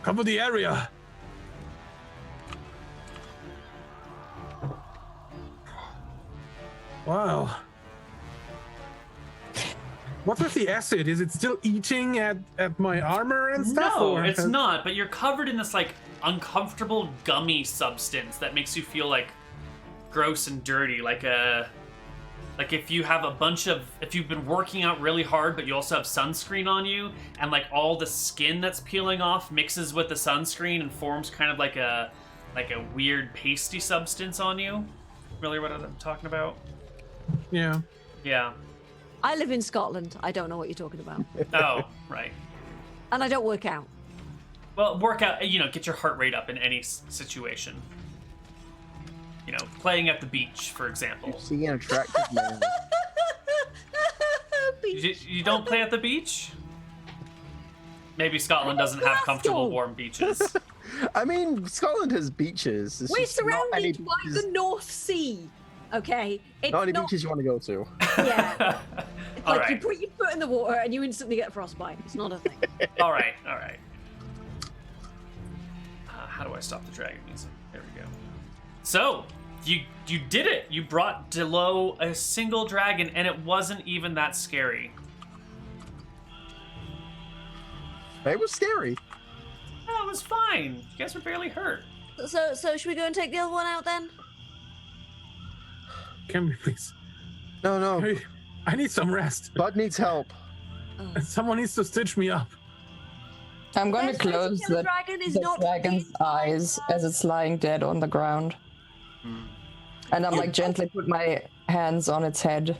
Cover the area." Wow. What's with the acid? Is it still eating at my armor and stuff? No, or it's has- not, but you're covered in this like uncomfortable gummy substance that makes you feel like gross and dirty, like if you have if you've been working out really hard but you also have sunscreen on you, and like all the skin that's peeling off mixes with the sunscreen and forms kind of like a weird pasty substance on you. Really what I'm talking about? Yeah. Yeah. I live in Scotland. I don't know what you're talking about. Oh, right. And I don't work out. Well, work out, get your heart rate up in any situation. Playing at the beach, for example. See an attractive man. You don't play at the beach? Maybe Scotland doesn't have comfortable, warm beaches. I mean, Scotland has beaches. It's We're just not any surrounded by beaches- the North Sea. Okay? It's Not any beaches you want to go to. Yeah. It's All like you right. put your foot in the water and you instantly get frostbite. It's not a thing. All right. How do I stop the dragon music? There we go. So, You did it. You brought below a single dragon, and it wasn't even that scary. It was scary. No, it was fine. You guys were barely hurt. So should we go and take the other one out then? Can we please? No. I need some rest. Bud needs help. Someone needs to stitch me up. I'm going to Best way to close kill a the dragon is not dragon's being eyes as it's lying dead on the ground. And I'm like gently put my hands on its head.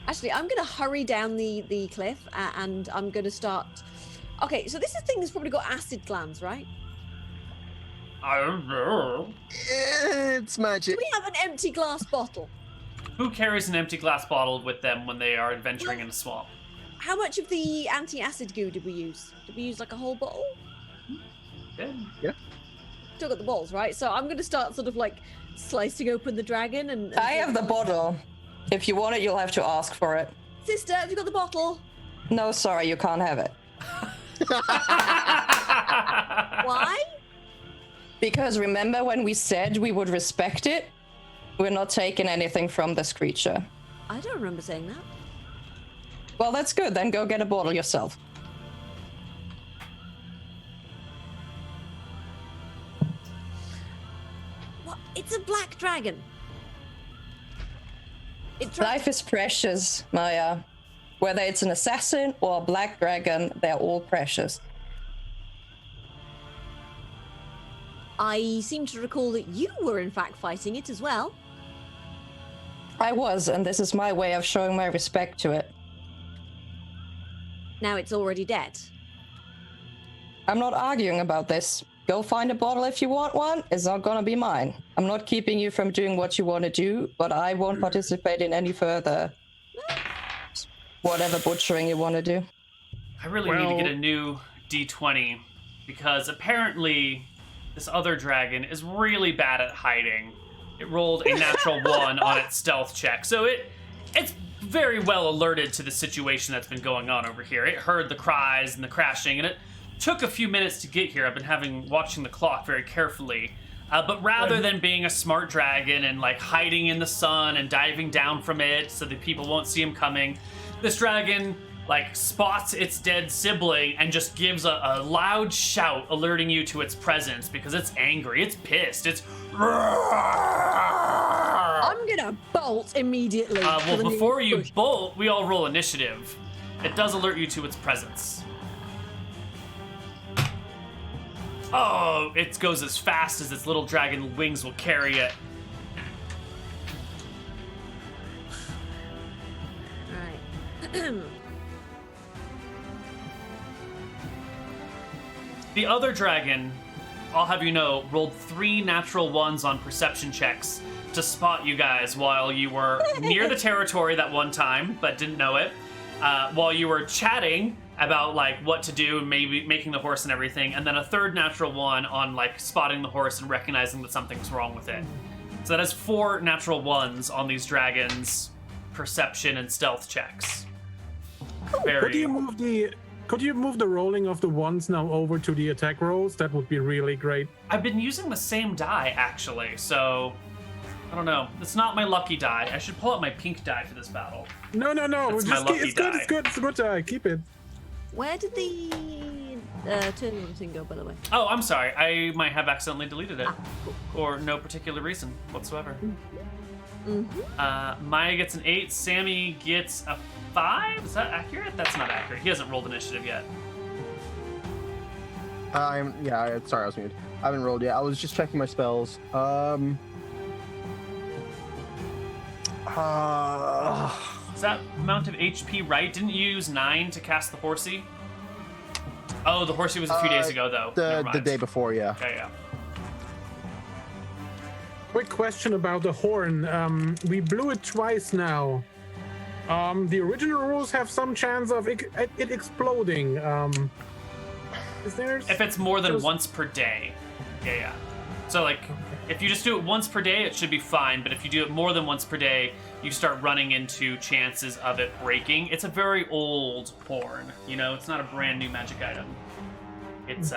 Actually, I'm going to hurry down the cliff and I'm going to start. Okay, so this thing has probably got acid glands, right? I don't know. It's magic. Do we have an empty glass bottle? Who carries an empty glass bottle with them when they are adventuring in a swamp? How much of the anti-acid goo did we use? Did we use like a whole bottle? Good. Yeah. Still got the balls, right? So I'm going to start sort of like slicing open the dragon and I have the bottle. If you want it, you'll have to ask for it. Sister, have you got the bottle? No, sorry, you can't have it. Why? Because remember when we said we would respect it? We're not taking anything from this creature. I don't remember saying that. Well, that's good. Then go get a bottle yourself. What? It's a black dragon. Life is precious, Maya. Whether it's an assassin or a black dragon, they're all precious. I seem to recall that you were in fact fighting it as well. I was, and this is my way of showing my respect to it. Now it's already dead. I'm not arguing about this. Go find a bottle if you want one. It's not gonna be mine. I'm not keeping you from doing what you want to do, but I won't participate in any further whatever butchering you want to do. I really need to get a new D20 because apparently this other dragon is really bad at hiding. It rolled a natural 1 on its stealth check, so it's very well alerted to the situation that's been going on over here. It heard the cries and the crashing, and it took a few minutes to get here. I've been watching the clock very carefully. But rather than being a smart dragon and like hiding in the sun and diving down from it so that people won't see him coming, this dragon like spots its dead sibling and just gives a loud shout alerting you to its presence because it's angry, it's pissed, it's I'm gonna bolt immediately. well, before you bolt, we all roll initiative. It does alert you to its presence. Oh, it goes as fast as its little dragon wings will carry it. Right. The other dragon, I'll have you know, rolled 3 natural 1s on perception checks to spot you guys while you were near the territory that one time, but didn't know it. While you were chatting about like what to do, maybe making the horse and everything, and then a 3rd natural 1 on like spotting the horse and recognizing that something's wrong with it. So that is 4 natural 1s on these dragons' perception and stealth checks. Very. Could you move the rolling of the ones now over to the attack rolls? That would be really great. I've been using the same die actually, so I don't know. It's not my lucky die. I should pull out my pink die for this battle. No. That's my lucky die. It's a good die. Keep it. Where did the turn thing go, by the way? Oh, I'm sorry. I might have accidentally deleted it. For no particular reason whatsoever. Maya gets an 8. Sammy gets a 5? Is that accurate? That's not accurate. He hasn't rolled initiative yet. Sorry, I was muted. I haven't rolled yet. I was just checking my spells. Is that amount of HP right? Didn't you use 9 to cast the horsey? Oh, the horsey was a few days ago, though. Never The mind. day before, yeah. Yeah. Quick question about the horn. We blew it twice now. The original rules have some chance of it exploding. Is there? If it's more than once per day. Yeah. So, like, if you just do it once per day, it should be fine. But if you do it more than once per day, you start running into chances of it breaking. It's a very old horn. You know, it's not a brand new magic item. It's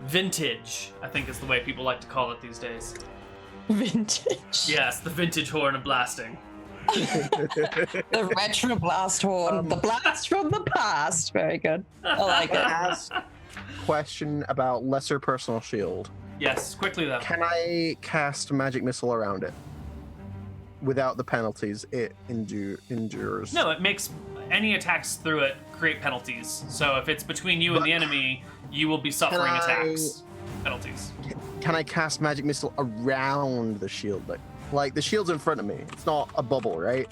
vintage, I think is the way people like to call it these days. Vintage. Yes, the vintage horn of blasting. The retro blast horn. The blast from the past. Very good. I like it. Ask question about lesser personal shield. Yes, quickly though. Can I cast magic missile around it without the penalties it endures? No, it makes any attacks through it create penalties. So if it's between you and the enemy, you will be suffering attacks. Penalties. Can I cast magic missile around the shield? Like the shield's in front of me. It's not a bubble, right?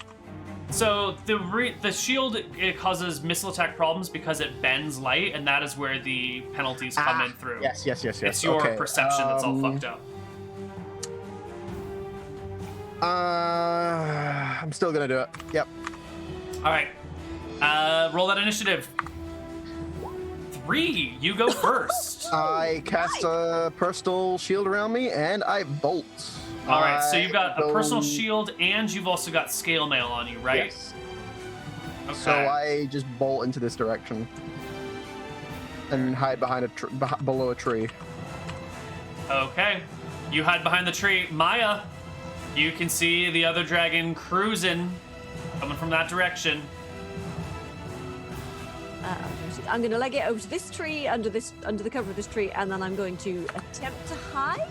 So the shield, it causes missile attack problems because it bends light, and that is where the penalties come in through. Yes. It's your perception that's all fucked up. I'm still gonna do it. Yep. All right. Roll that initiative. 3. You go first. I cast a personal shield around me, and I bolt. All right. So you've got a go- personal shield, and you've also got scale mail on you, right? Yes. Okay. So I just bolt into this direction and hide behind below a tree. Okay. You hide behind the tree. Maya, you can see the other dragon cruising, coming from that direction. I'm going to leg it over to this tree, under the cover of this tree, and then I'm going to attempt to hide.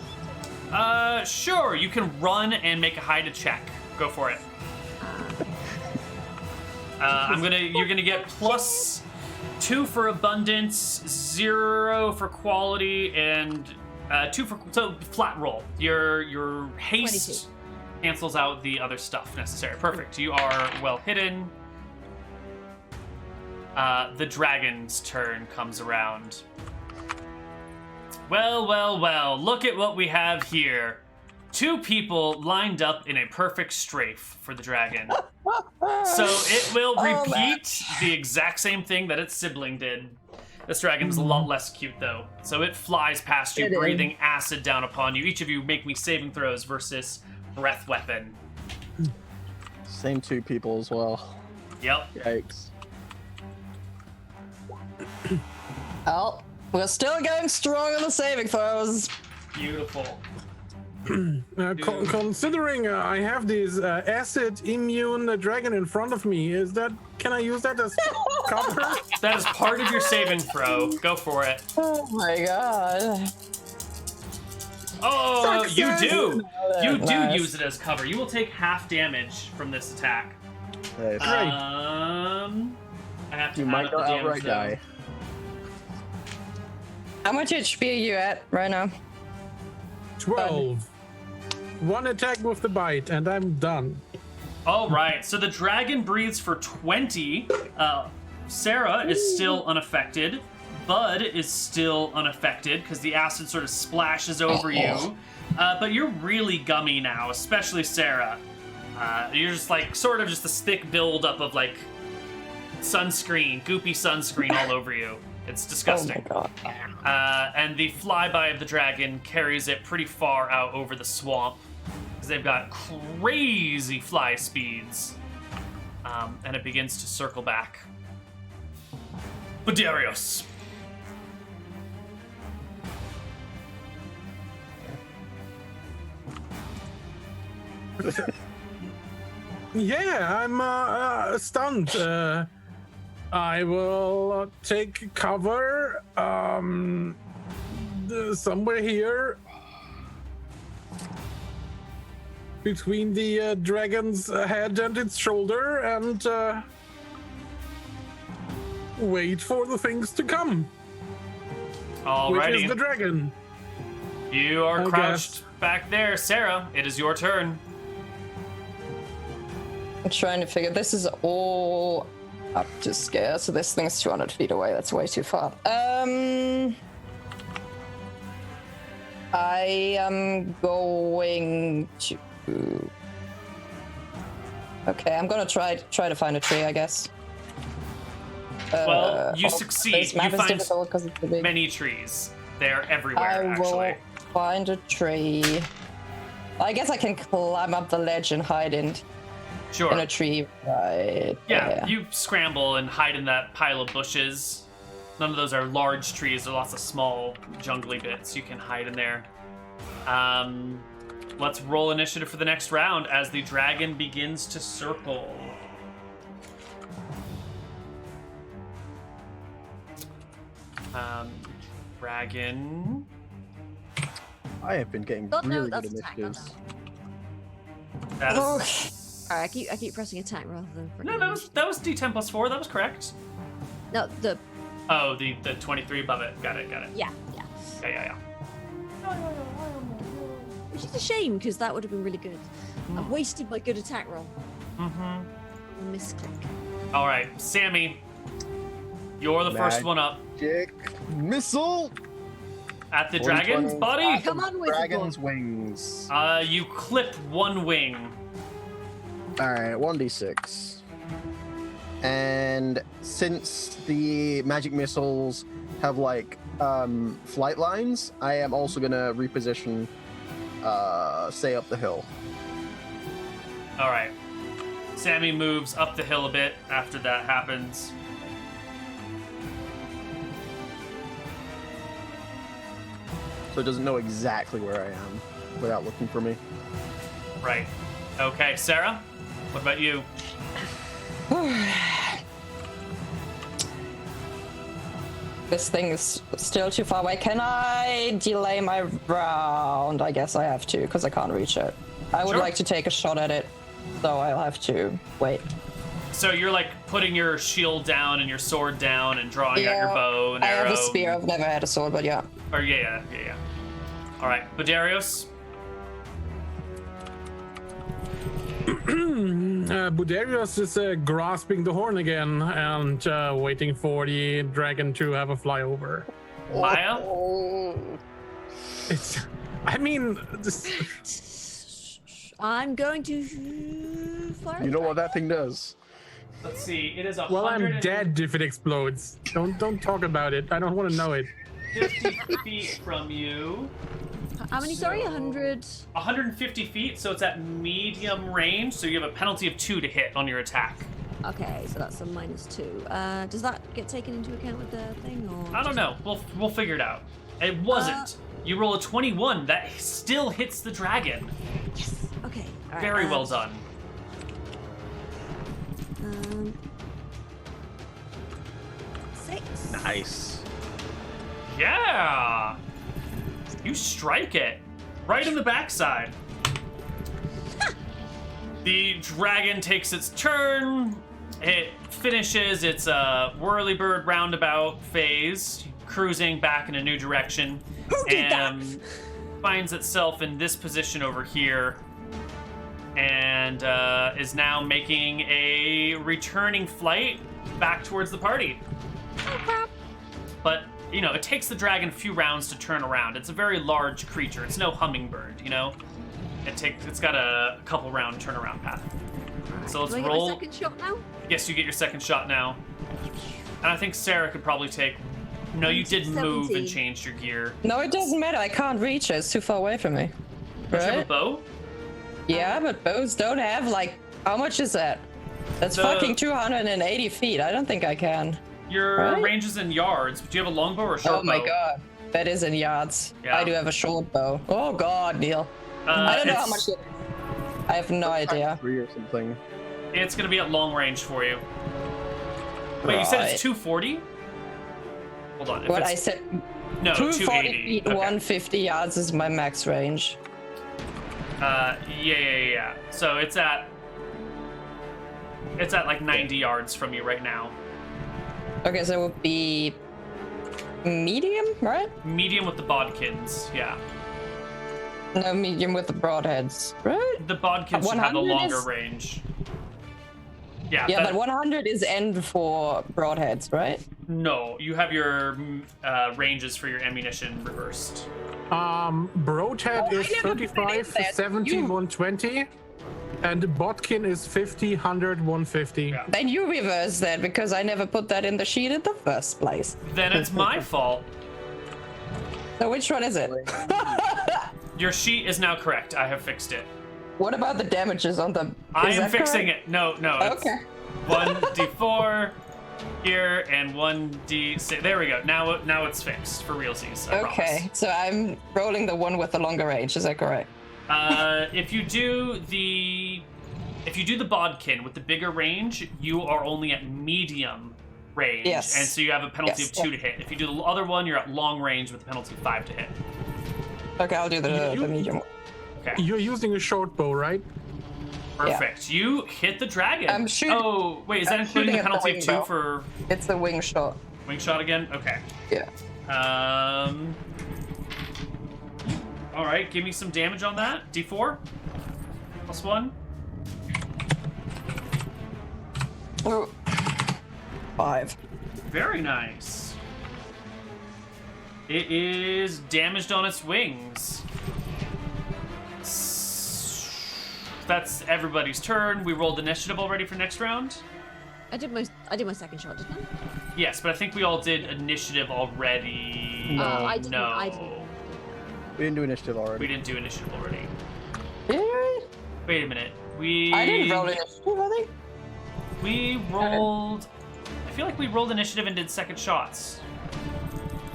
Sure. You can run and make a hide check. Go for it. You're gonna get +2 for abundance, 0 for quality, and 2 for flat roll. Your haste 22. cancels out the other stuff necessary. Perfect. You are well hidden. The dragon's turn comes around. Well, look at what we have here. 2 people lined up in a perfect strafe for the dragon. So it will repeat the exact same thing that its sibling did. This dragon's a lot less cute, though. So it flies past you, breathing acid down upon you. Each of you make me saving throws versus breath weapon. Same 2 people as well. Yep. Yikes. Well, we're still going strong on the saving throws. Beautiful. Considering I have this acid immune dragon in front of me, can I use that as cover? That is part of your saving throw. Go for it. Oh my god. Oh, you do. You do Nice. use it as cover. You will take half damage from this attack. Hey, I have to you add might up go the damage, outright though. die. How much HP are you at right now? 12. One attack with the bite, and I'm done. All right, so the dragon breathes for 20. Sarah is still unaffected. Bud is still unaffected because the acid sort of splashes over you. But you're really gummy now, especially Sarah. You're just like sort of just this thick buildup of like sunscreen, goopy sunscreen all over you. It's disgusting. Oh my god. And the flyby of the dragon carries it pretty far out over the swamp because they've got crazy fly speeds. And it begins to circle back. Badarios. Yeah, I'm stunned. I will take cover somewhere here between the dragon's head and its shoulder and wait for the things to come. Which is the Alrighty. dragon. You are I crouched guess. back there. Sarah, it is your turn. I'm trying to figure. This is all up to scale, so this thing's 200 feet away. That's way too far. I am going to. Okay, I'm gonna try to find a tree, I guess. Well, you oh, succeed. This map You is find difficult because it's too big. many trees. They're everywhere, I actually. will find a tree. I guess I can climb up the ledge and hide in Sure. a tree right Yeah, there. you scramble and hide in that pile of bushes. None of those are large trees. There are lots of small, jungly bits. You can hide in there. let's roll initiative for the next round as the dragon begins to circle. Dragon. I have been getting God, no, really that's good attack, not initiatives. That Oh, is, Alright, I keep pressing attack rather than. no, that was D10 plus 4. That was correct. No, the. Oh, the 23 above it. Got it. Yeah. Yeah. Which is a shame because that would have been really good. I've wasted my good attack roll. Mm-hmm. Misclick. All right, Sammy, you're the first one up. Magic missile At the dragon's body? Come on, with dragon's wings. You clip one wing. All right, 1d6. And since the magic missiles have like flight lines, I am also gonna reposition, say up the hill. All right. Sammy moves up the hill a bit after that happens. So it doesn't know exactly where I am without looking for me. Right. Okay, Sarah, what about you? This thing is still too far away. Can I delay my round? I guess I have to, because I can't reach it. I would Sure. like to take a shot at it, so I'll have to wait. So you're like putting your shield down and your sword down and drawing out your bow and I arrow. have a spear. I've never had a sword, but yeah. Or yeah. All right, Budarios. Budarios is grasping the horn again and waiting for the dragon to have a flyover. Maya. It's, I mean, I'm going to fire. You know what that thing does? Let's see. It is a well, I'm dead if it explodes. Don't talk about it. I don't want to know it. 50 feet from you. How many? Sorry, 100. 150 feet, so it's at medium range, so you have a penalty of 2 to hit on your attack. Okay, so that's a -2. Does that get taken into account with the thing, or? I don't know. We'll figure it out. It wasn't. You roll a 21. That still hits the dragon. Yes. Okay. All right, Very well done. 6. Nice. Yeah. You strike it right in the backside. The dragon takes its turn. It finishes its whirlybird roundabout phase, cruising back in a new direction, Who did that? and finds itself in this position over here, and is now making a returning flight back towards the party. But you know, it takes the dragon a few rounds to turn around. It's a very large creature. It's no hummingbird, you know. It's got a couple round turnaround path. So let's Do I get roll. my second shot now? Yes, you get your second shot now. And I think Sarah could probably take. No, you did move and 17. changed your gear. No, it doesn't matter. I can't reach it. It's too far away from me. Don't you have a Right? bow? Yeah, but bows don't have, like, how much is that? That's The- fucking 280 feet. I don't think I can. Your Right? range is in yards, but do you have a longbow or a short Oh my bow? god. That is in yards. Yeah. I do have a short bow. Oh god, Neal. I don't know how much it is. I have no idea. 3 or something. It's gonna be at long range for you. Wait, you said Right. it's 240? Hold on. If What I it's, said, no, 240 280. feet, Okay. 150 yards is my max range. Yeah. So it's at like 90 yards from you right now. Okay, so it would be medium, right? Medium with the bodkins, yeah. No, medium with the broadheads, right? The bodkins should have the 100 longer is- range. Yeah, Yeah, that- but 100 is end for broadheads, right? No, you have your ranges for your ammunition reversed. Broadhead Oh, I is never 35, put that. 70, You- 120, and Botkin is 50, 100, 150. Yeah. Then you reverse that because I never put that in the sheet in the first place. Then it's my fault. So which one is it? Your sheet is now correct. I have fixed it. What about the damages on the? I is am that fixing correct? it. No. It's Okay. 1d4 here and 1d6. There we go. Now it's fixed for realsies. I Okay, promise. so I'm rolling the one with the longer range. Is that correct? If you do the bodkin with the bigger range, you are only at medium range, Yes. and so you have a penalty Yes. of 2 to hit. If you do the other one, you're at long range with a penalty of 5 to hit. Okay, I'll do the medium one. Okay, You're using a short bow, right? perfect. You hit the dragon. I'm shooting- Oh, wait, is that I'm including the shooting at the penalty of 2 window. for It's the wing shot. wing shot again? Okay. Yeah. All right, give me some damage on that. D4 plus 1. Ooh. 5. Very nice. It is damaged on its wings. That's everybody's turn. We rolled initiative already for next round. I did my second shot, didn't I? Yes, but I think we all did initiative already. No. I didn't. No. I didn't. We didn't do initiative We already. didn't do initiative already. Yeah. Wait a minute. We I didn't roll initiative, I think. We rolled. I feel like we rolled initiative and did second shots.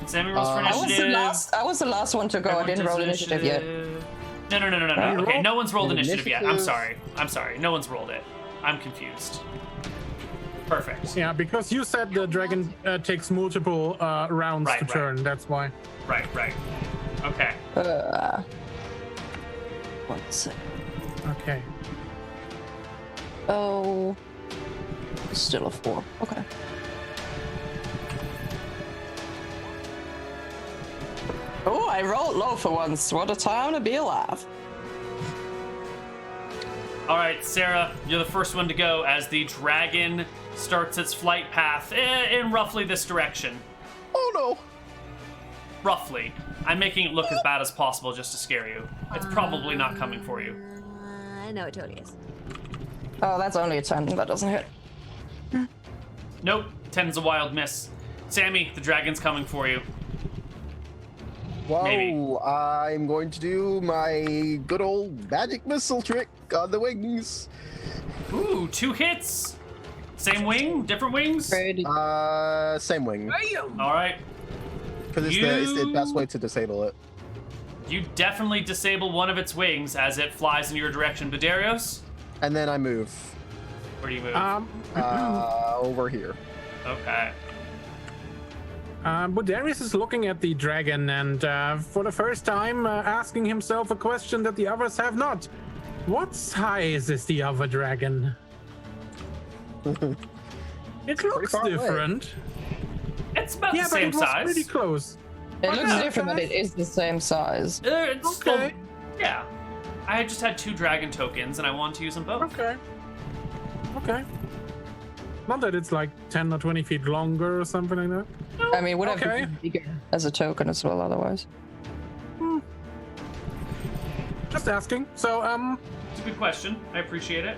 Sammy rolls for I initiative. I was the last one to go. I Everyone didn't does roll initiative yet. No. You Okay, rolled- no one's rolled Did initiative yet. I'm initiative- sorry. No one's rolled it. I'm confused. Perfect. Yeah, because you said the dragon takes multiple rounds Right, to right. turn. That's why. Right. Okay. 1 sec. Okay. Oh. Still a 4. Okay. Oh, I rolled low for once. What a time to be alive. All right, Sarah, you're the first one to go as the dragon starts its flight path in roughly this direction. Oh no! Roughly. I'm making it look as bad as possible just to scare you. It's probably not coming for you. No, it totally is. Oh, that's only a 10. That doesn't hit. Nope. 10's a wild miss. Sammy, the dragon's coming for you. Whoa, Maybe. I'm going to do my good old magic missile trick on the wings. Ooh, 2 hits. Same wing, different wings. Pretty. Same wing. All right. Because it's the best way to disable it. You definitely disable one of its wings as it flies in your direction. Badarios, And then I move where do you move? over here. Okay. But Darius is looking at the dragon and, for the first time, asking himself a question that the others have not. What size is the other dragon? It looks far away. different. It's about Yeah, the but same it was size. pretty close. It looks Okay. different, but it is the same size. It's still, Okay. yeah. I just had 2 dragon tokens and I wanted to use them both. Okay. Not that it's like 10 or 20 feet longer or something like that. I mean, it would have Okay. been bigger as a token as well, otherwise. Just asking. So, It's a good question. I appreciate it.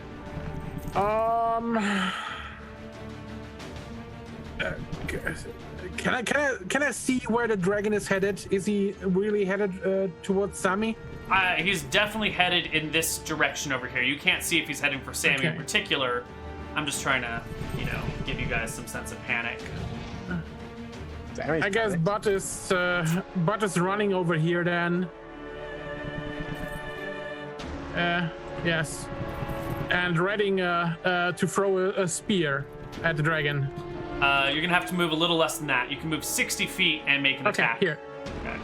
Can I see where the dragon is headed? Is he really headed towards Sami? He's definitely headed in this direction over here. You can't see if he's heading for Sammy in Okay. particular. I'm just trying to, give you guys some sense of panic. I guess Butt is running over here then. Yes, and readying to throw a spear at the dragon. You're gonna have to move a little less than that. You can move 60 feet and make an Okay, attack.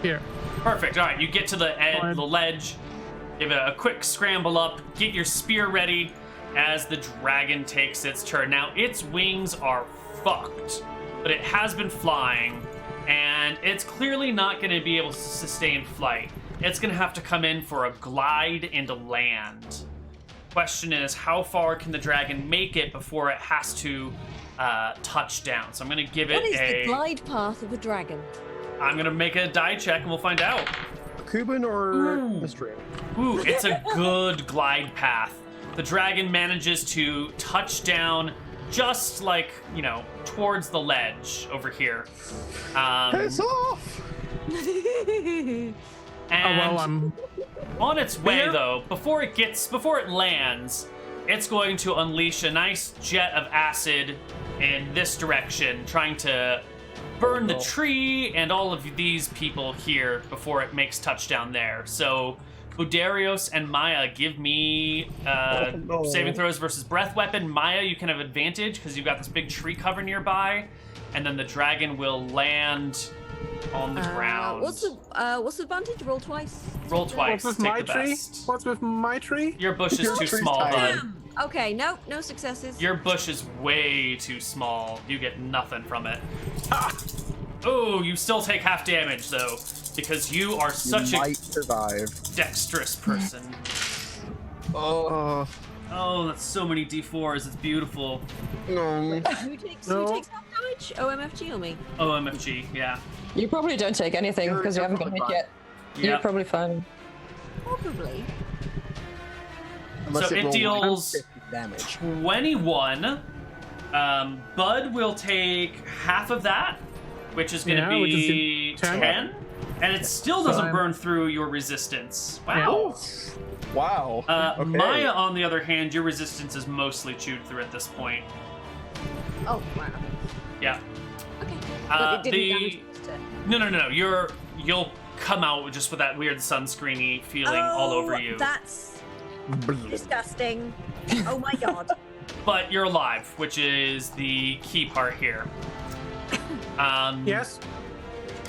here. Perfect. All right, you get to the Fine. the ledge, give it a quick scramble up, get your spear ready as the dragon takes its turn. Now, its wings are fucked, but it has been flying, and it's clearly not going to be able to sustain flight. It's going to have to come in for a glide and a land. Question is, how far can the dragon make it before it has to touch down? So I'm going to give it What is a... the glide path of a dragon? I'm going to make a die check, and we'll find out. Akuban or Ooh. Mystery? Ooh, it's a good glide path. The dragon manages to touch down just like, towards the ledge over here. Piss off! And I'm on its way, Here? though, before it lands, it's going to unleash a nice jet of acid in this direction, trying to burn the tree and all of these people here before it makes touchdown there. So Budarios and Maya, give me no. saving throws versus breath weapon. Maya, you can have advantage because you've got this big tree cover nearby, and then the dragon will land on the ground. What's the advantage? Roll twice. Roll twice. What's with Take my the tree? best. What's with my tree? Your bush is Your too tree's small, tiny. bud. Okay, no successes. Your bush is way too small. You get nothing from it. Oh, you still take half damage though, because you are such You a might survive. dexterous person. Oh Oh, that's so many d4s. It's beautiful. no. Who takes half damage? OMFG or me? OMFG, yeah. You probably don't take anything You're- because you you're haven't been hit probably yet. Yeah. You're probably fine. Probably. Unless So it rolls deals 50 damage. 21. Bud will take half of that, which is going to Yeah, which is be 10. 10. And it still doesn't Fine. burn through your resistance. Wow. Wow. Okay. Maya, on the other hand, your resistance is mostly chewed through at this point. Oh, wow. Yeah. Okay. Uh, But it didn't the- damage us to- No. You'll come out just with that weird sunscreeny feeling all over you. That's disgusting. Oh my god. But you're alive, which is the key part here. Yes.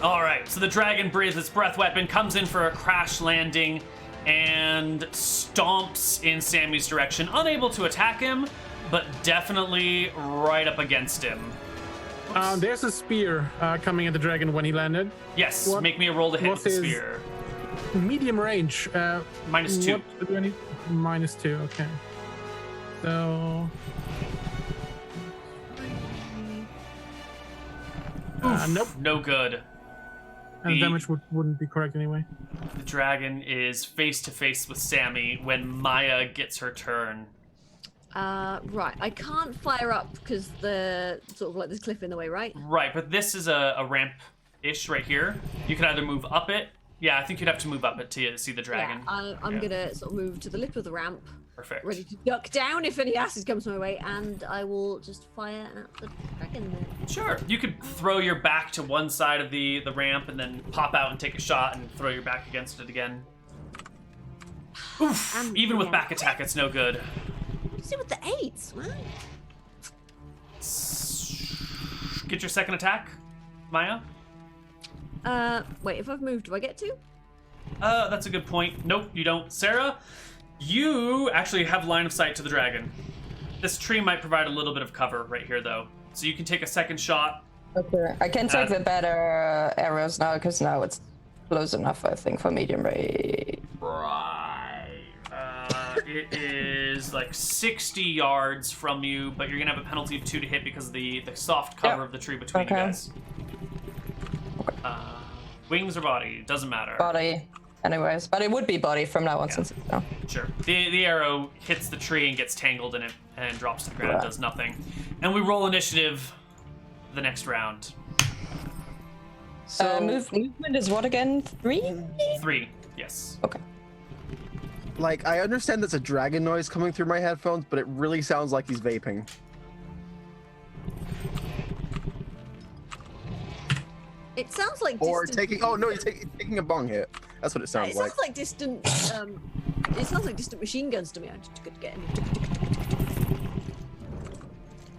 All right, so the dragon breathes its breath weapon, comes in for a crash landing, and stomps in Sammy's direction, unable to attack him, but definitely right up against him. There's a spear coming at the dragon when he landed. Yes, What- make me a roll to hit what with the is- spear. Medium range. -2. What do I need? -2. Okay. So. Nope. No good. And The- damage wouldn't be correct anyway. The dragon is face to face with Sammy when Maya gets her turn. Right. I can't fire up because the sort of like there's cliff in the way, right? Right, but this is a ramp-ish right here. You can either move up it. Yeah, I think you'd have to move up it to see the dragon. Yeah. I'm Yeah. gonna sort of move to the lip of the ramp, Perfect. ready to duck down if any acid comes my way, and I will just fire at the dragon then. Sure. You could throw your back to one side of the ramp and then pop out and take a shot and throw your back against it again. Oof. Even with yeah. back attack, it's no good. You see with the 8s, wow. Get your second attack, Maya. Wait, if I've moved, do I get to? That's a good point. Nope, you don't. Sarah, you actually have line of sight to the dragon. This tree might provide a little bit of cover right here, though. So you can take a second shot. Okay. I can take the better arrows now because now it's close enough, I think, for medium range. Right. It is like 60 yards from you, but you're going to have a penalty of 2 to hit because of the soft cover Yep. of the tree between you Okay. guys. Wings or body, doesn't matter. Body, anyways. But it would be body from now on since it's now. Sure. The arrow hits the tree and gets tangled in it and drops to the ground. Right. Does nothing. And we roll initiative the next round. So, Movement is what again? 3? 3. Yes. Okay. like, I understand there's a dragon noise coming through my headphones, but it really sounds like he's vaping. It sounds like Or distant. taking. Oh no, he's taking a bong hit. That's what it sounds It like. sounds like distant. It sounds like distant machine guns to me. I just could get him.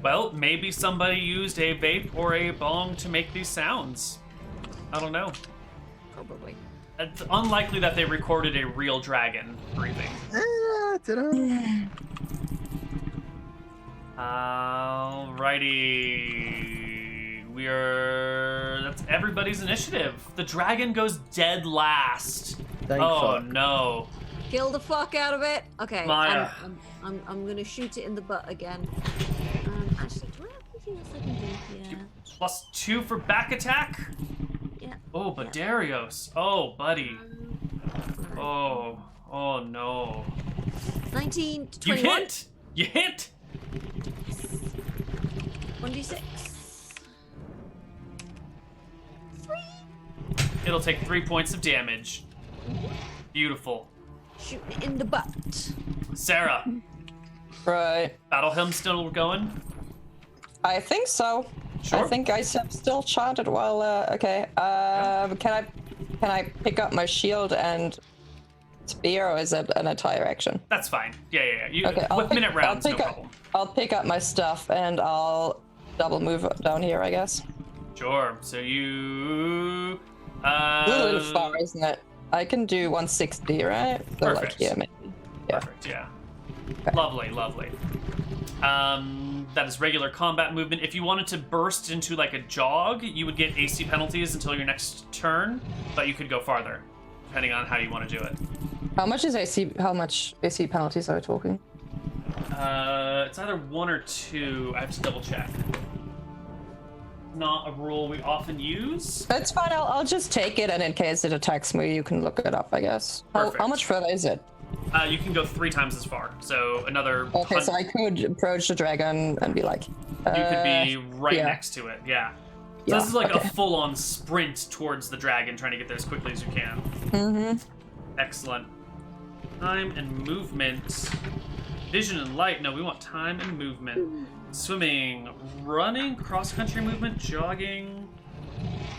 Well, maybe somebody used a vape or a bong to make these sounds. I don't know. Probably. It's unlikely that they recorded a real dragon breathing. Did I? Alrighty. That's everybody's initiative. The dragon goes dead last. Thank Oh fuck. no. Kill the fuck out of it. Okay. Maya. I'm gonna shoot it in the butt again. Actually, do I have anything else I can do here? +2 for back attack. Yeah. Oh, Budarios. Oh, buddy. Alright. Oh no. 19 to You 21. hit! You hit! 1d6. 3. It'll take 3 points of damage. Beautiful. Shoot it in the butt. Sarah, Right. battle hymn still going? I think so. Sure. I think I still chanted while. Okay. Can I pick up my shield and spear, or is it an entire action? That's fine. Yeah. You, Okay, with minute rounds, no problem. I'll pick up my stuff and I'll double move down here, I guess. Sure. So you. A little far, isn't it? I can do 160, right? So Perfect. like, yeah, maybe. Yeah. Perfect. Yeah. Okay. Lovely. That is regular combat movement. If you wanted to burst into like a jog, you would get AC penalties until your next turn, but you could go farther, depending on how you want to do it. How much AC penalties are we talking? It's either 1 or 2. I have to double check. Not a rule we often use. That's fine. I'll just take it, and in case it attacks me, you can look it up, I guess. How much further is it? You can go 3 times as far. So another. Okay, so I could approach the dragon and be like. You could be right next to it. Yeah. So this is like a full-on sprint towards the dragon, trying to get there as quickly as you can. Mm-hmm. Excellent. Time and movement. Vision and light. No, we want time and movement. Swimming, running, cross-country movement, jogging.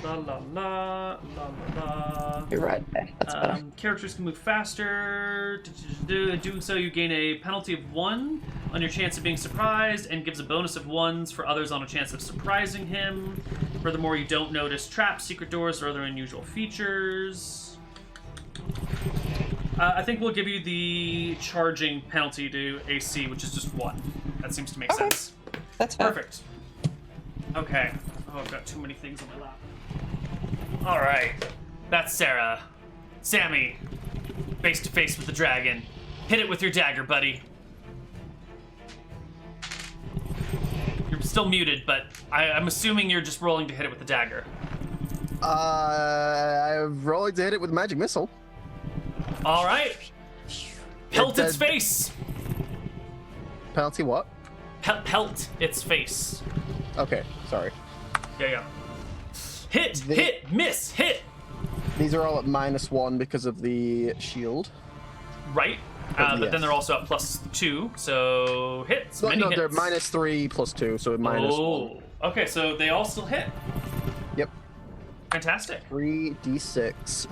La la la, la la la. You're right. That's better. Characters can move faster. In doing so, you gain a penalty of 1 on your chance of being surprised, and gives a bonus of 1s for others on a chance of surprising him. Furthermore, you don't notice traps, secret doors, or other unusual features. I think we'll give you the charging penalty to AC, which is just 1. That seems to make sense. That's fair. Perfect. Okay. Oh, I've got too many things on my lap. All right. That's Sarah. Sammy, face to face with the dragon. Hit it with your dagger, buddy. You're still muted, but I'm assuming you're just rolling to hit it with the dagger. I'm rolling to hit it with magic missile. All right. Pelt its face. Penalty what? Pelt its face. Okay, sorry. Yeah. Hit, miss, hit. These are all at -1 because of the shield. Right. But then they're also at +2, so hits. No, many hits. they're -3 +2, so -1. Okay, so they all still hit. Yep. Fantastic. 3d6.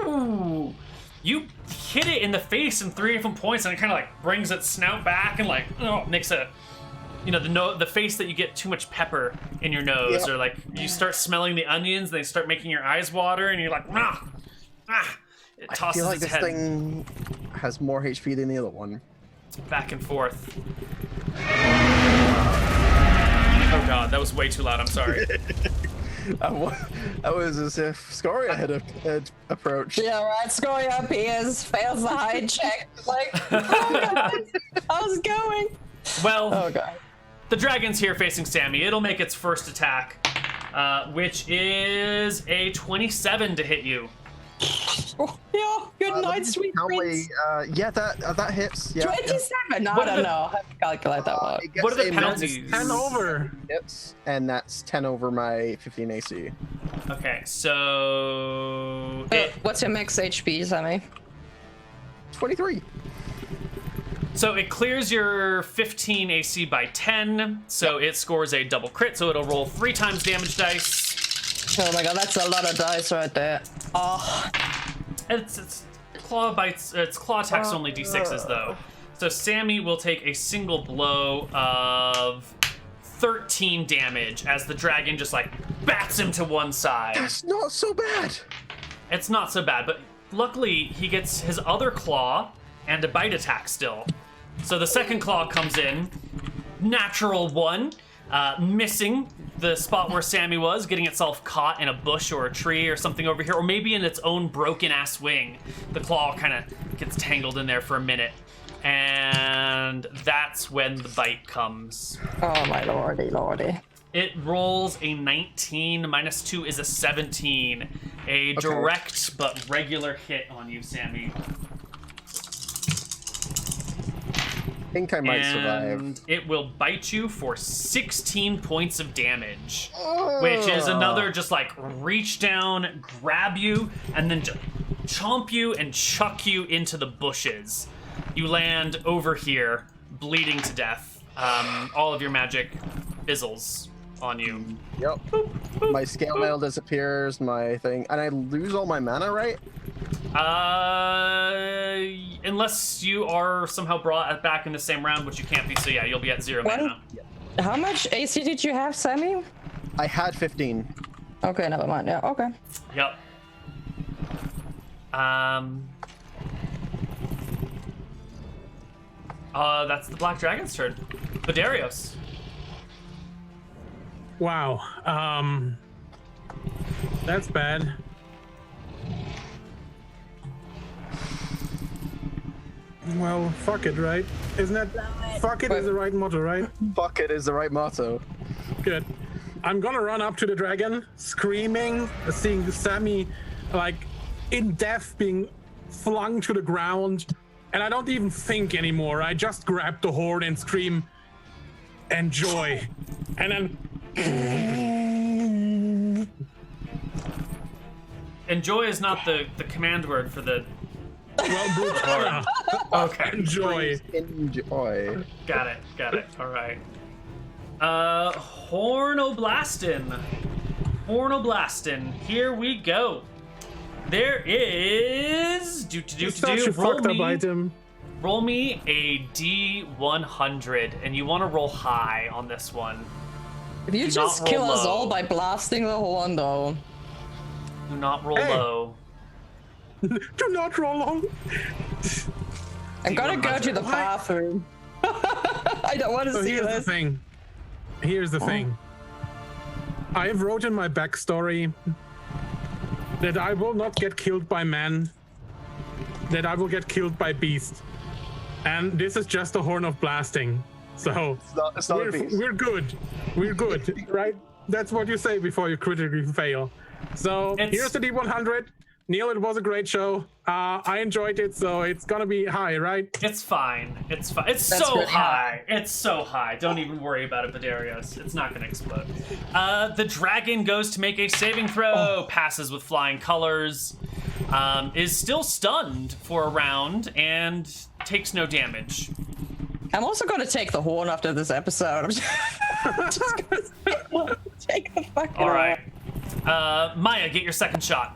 Ooh. You hit it in the face in 3 different points, and it kind of like brings its snout back and like makes a, the face that you get too much pepper in your nose, or like you start smelling the onions, and they start making your eyes water, and you're like, It tosses I feel like its this head thing has more HP than the other one. back and forth. Oh god, that was way too loud. I'm sorry. That was as if Scoria had approached. Yeah, right. Scoria appears, fails the hide check. Like, oh god, how's it going? Well, Oh god. the dragon's here facing Sammy. It'll make its first attack, which is a 27 to hit you. Oh, yeah, good night, sweet prince. That hits. Yeah. 27? I What are don't the- know. I have to calculate that one. It gets What are the a penalties? 10 over. hits, and that's 10 over my 15 AC. Okay, so What's your max HP, Sammy? 23. So it clears your 15 AC by 10, so it scores a double crit, so it'll roll 3 times damage dice. Oh my god, that's a lot of dice right there. Oh. Its claw bites. Its claw attacks only d6s though. So Sammy will take a single blow of 13 damage as the dragon just like bats him to one side. That's not so bad. It's not so bad, but luckily he gets his other claw and a bite attack still. So the second claw comes in, natural 1, missing the spot where Sammy was, getting itself caught in a bush or a tree or something over here, or maybe in its own broken ass wing. The claw kind of gets tangled in there for a minute, and that's when the bite comes. Oh my lordy. It rolls a 19, -2 is a 17. A direct but regular hit on you, Sammy. I think I might survive. And it will bite you for 16 points of damage, which is another just like reach down, grab you, and then just chomp you and chuck you into the bushes. You land over here, bleeding to death. All of your magic fizzles on you. Yep. My scale mail disappears, my thing, and I lose all my mana, right? Unless you are somehow brought back in the same round, which you can't be. So yeah, you'll be at 0 mana. How much AC did you have, Sammy? I had 15. Okay, never mind. Yeah, okay. Yep. That's the Black Dragon's turn. Badarios. Wow. That's bad. Well, fuck it, right? Isn't that fuck it is the right motto, right? Fuck it is the right motto. Good. I'm gonna run up to the dragon, screaming, seeing Sammy, like, in death, being flung to the ground, and I don't even think anymore. I just grab the horn and scream, "Enjoy!" And then. Enjoy is not the command word for the. Well, Brutana. Okay. Enjoy. Enjoy. Got it. All right. Hornoblastin. Here we go. There is Such a fucked up item. Roll me a D100, and you want to roll high on this one. If you Do just not roll kill us low. all by blasting the horn, though. Do not roll Hey. low. Do not roll on. I'm gonna go to the What? bathroom. I don't want to So see here's the this. thing. Here's the thing. I wrote in my backstory that I will not get killed by man, that I will get killed by beast. And this is just a horn of blasting. So It's not a beast. we're good. We're good, right? That's what you say before you critically fail. So here's the D100. Neal, it was a great show. I enjoyed it, so it's gonna be high, right? It's fine. It's fine. It's That's so really high. It's so high. Don't even worry about it, Badarios. It's not gonna explode. The dragon goes to make a saving throw. Passes with flying colors. Is still stunned for a round and takes no damage. I'm also gonna take the horn after this episode. I'm just gonna take the fucking All right. horn. Maya, get your second shot.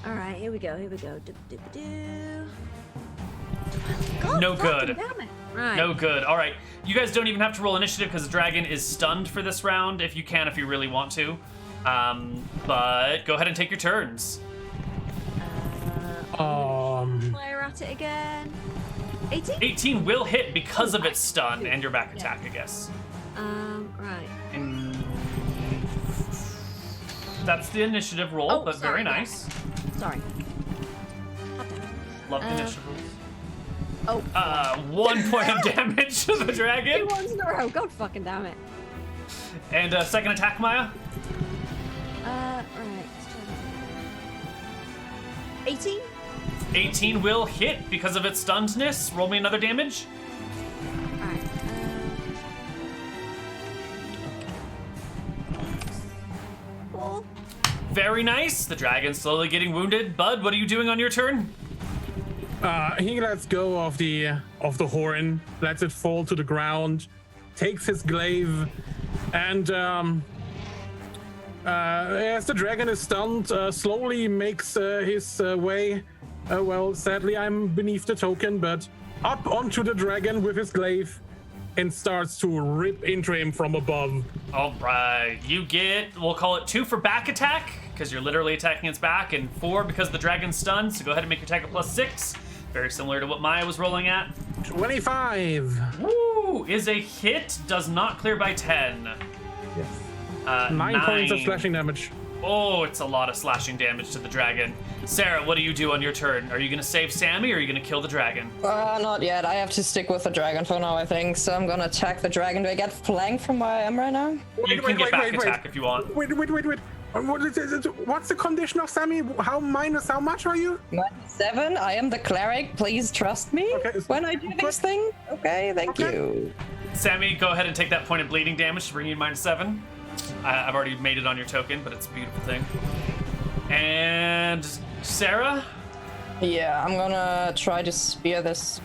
All right, here we go. Do-do-do-do. No Fucking good. damn it. Right. No good. All right. You guys don't even have to roll initiative because the dragon is stunned for this round. If you can, if you really want to. But go ahead and take your turns. Fire at it again. 18? 18 will hit because of its stun and your back attack, I guess. Right. And that's the initiative roll, Oh, but sorry, very yeah. nice. Sorry. Love the initiative rolls. Oh. 1 point of damage to the 2 dragon. ones in a row. God fucking damn it. And second attack, Maya. Right. 18? 18 will hit because of its stunnedness. Roll me another damage. Alright. Cool. Very nice. The dragon's slowly getting wounded. Bud, what are you doing on your turn? He lets go of the horn, lets it fall to the ground, takes his glaive, and as the dragon is stunned, slowly makes his way. Well, sadly, I'm beneath the token, but up onto the dragon with his glaive and starts to rip into him from above. All right. You get, we'll call it 2 for back attack, because you're literally attacking its back, and 4 because the dragon's stunned, so go ahead and make your attack a +6. Very similar to what Maya was rolling at. 25. Woo! Is a hit, does not clear by 10. Yes. 9 points of slashing damage. Oh, it's a lot of slashing damage to the dragon. Sarah, what do you do on your turn? Are you going to save Sammy, or are you going to kill the dragon? Not yet. I have to stick with the dragon for now, I think. So I'm gonna attack the dragon. Do I get flanked from where I am right now? You can get back attack if you want. Wait. What's the condition of Sammy? How much are you? -7. I am the cleric. Please trust me Okay, when I do these things. Okay, thank Okay. you. Sammy, go ahead and take that point of bleeding damage to bring you to -7. I've already made it on your token, but it's a beautiful thing. And Sarah? Yeah, I'm gonna try to spear this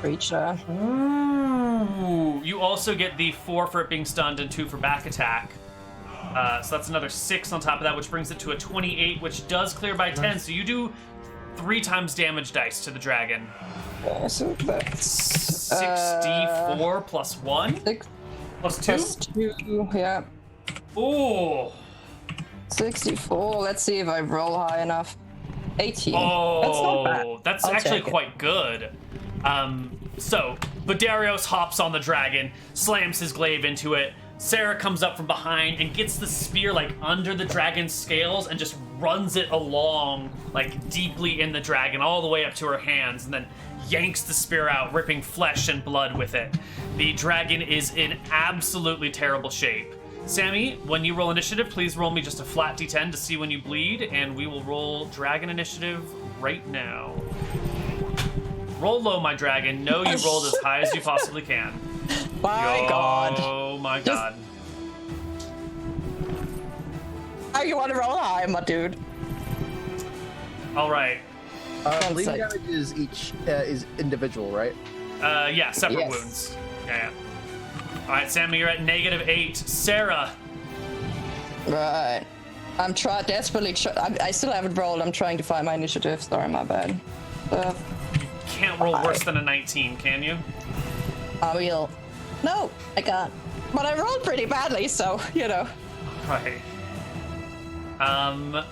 creature. Ooh. You also get the 4 for it being stunned and 2 for back attack. So that's another 6 on top of that, which brings it to a 28, which does clear by 10. So you do 3 times damage dice to the dragon. So that's 64 plus 1? 6 Plus 2? plus 2, yeah. Ooh. 64. Let's see if I roll high enough. 18. Oh, that's not bad. That's I'll actually take it. quite good. So Badarios hops on the dragon, slams his glaive into it. Sarah comes up from behind and gets the spear like under the dragon's scales and just runs it along like deeply in the dragon all the way up to her hands, and then yanks the spear out, ripping flesh and blood with it. The dragon is in absolutely terrible shape. Sammy, when you roll initiative, please roll me just a flat d10 to see when you bleed, and we will roll dragon initiative right now. Roll low, my dragon. Know you rolled as high as you possibly can. My God. Oh my God. Oh, you want to roll high, my dude? All right. Bleeding sec. damage is is individual, right? Yeah, separate Yes. wounds. Yeah. All right, Sammy, you're at -8. Sarah. Right. I'm desperately I still haven't rolled. I'm trying to find my initiative. Sorry, my bad. Can't roll worse than a 19, can you? I will. No, I can't. But I rolled pretty badly, so, you know. Right.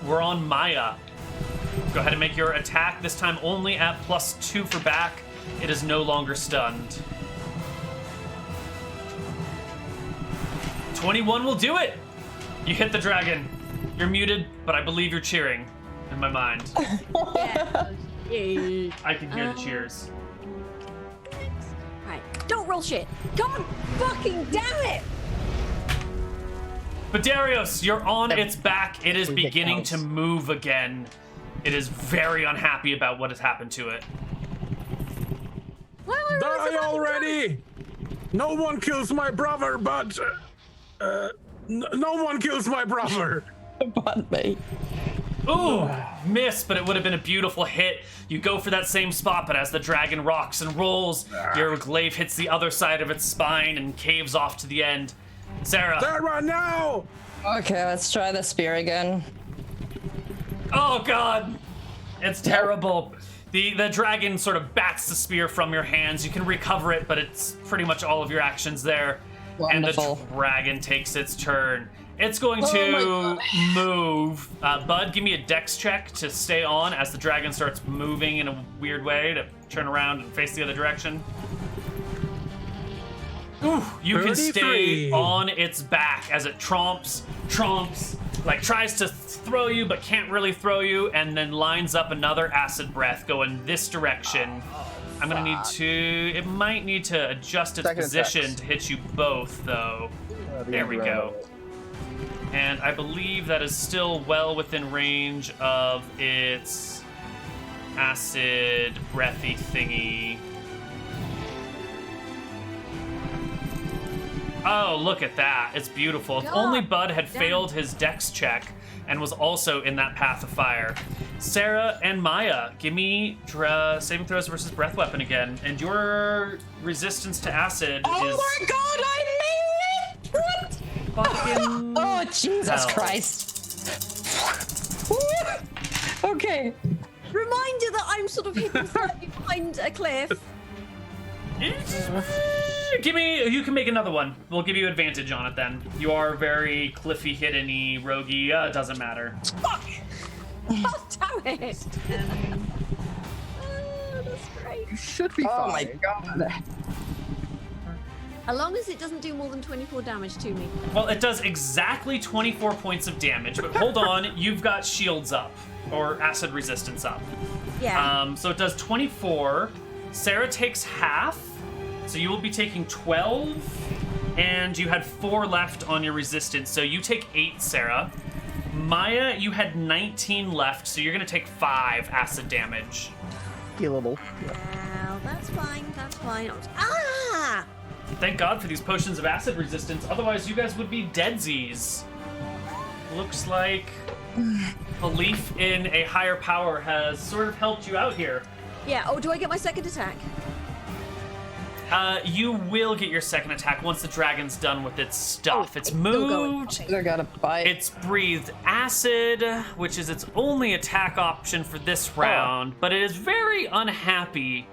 We're on Maya. Go ahead and make your attack, this time only at +2 for back. It is no longer stunned. 21 will do it! You hit the dragon. You're muted, but I believe you're cheering in my mind. Yeah. I can hear the cheers. Right. Don't roll shit. God fucking damn it! But Darius, you're on its back. It is beginning counts. to move again. It is very unhappy about what has happened to it. Why am I realizing Die I'm already! No one kills my brother, but no one kills my brother. But me. Ooh, miss, but it would have been a beautiful hit. You go for that same spot, but as the dragon rocks and rolls, your glaive hits the other side of its spine and caves off to the end. Sarah. Sarah, now! Okay, let's try the spear again. Oh God, it's terrible. The dragon sort of bats the spear from your hands. You can recover it, but it's pretty much all of your actions there. Wonderful. And the dragon takes its turn. It's going to Oh my move. Bud, give me a dex check to stay on as the dragon starts moving in a weird way to turn around and face the other direction. Ooh, you can stay 33. on its back as it tromps, like tries to throw you but can't really throw you, and then lines up another acid breath going this direction. I'm gonna need to, it might need to adjust its Second position attacks. to hit you both though. There we go. And I believe that is still well within range of its acid breathy thingy. Oh, look at that. It's beautiful. If only Bud had failed his dex check and was also in that path of fire. Sarah and Maya, give me saving throws versus breath weapon again. And your resistance to acid Oh is my God, I made it! What? fucking... Oh, Jesus hell. Christ. Okay. Reminder that I'm sort of hidden slightly behind a cliff. You can make another one. We'll give you advantage on it then. You are very cliffy, hidden-y, roguey. It doesn't matter. Fuck! Oh, damn it! Oh, that's great. You should be Oh fine. my God. As long as it doesn't do more than 24 damage to me. Well, it does exactly 24 points of damage, but hold on, you've got shields up, or acid resistance up. Yeah. So it does 24. Sarah takes half, so you will be taking 12, and you had 4 left on your resistance, so you take 8, Sarah. Maya, you had 19 left, so you're gonna take 5 acid damage. Healable. Well, that's fine. That's fine. Ah! Thank God for these potions of acid resistance, otherwise you guys would be deadsies. Looks like belief in a higher power has sort of helped you out here. Yeah. Oh, do I get my second attack? You will get your second attack once the dragon's done with its stuff. It's still going. moved. Okay. They're gonna bite. It's breathed acid, which is its only attack option for this round, but it is very unhappy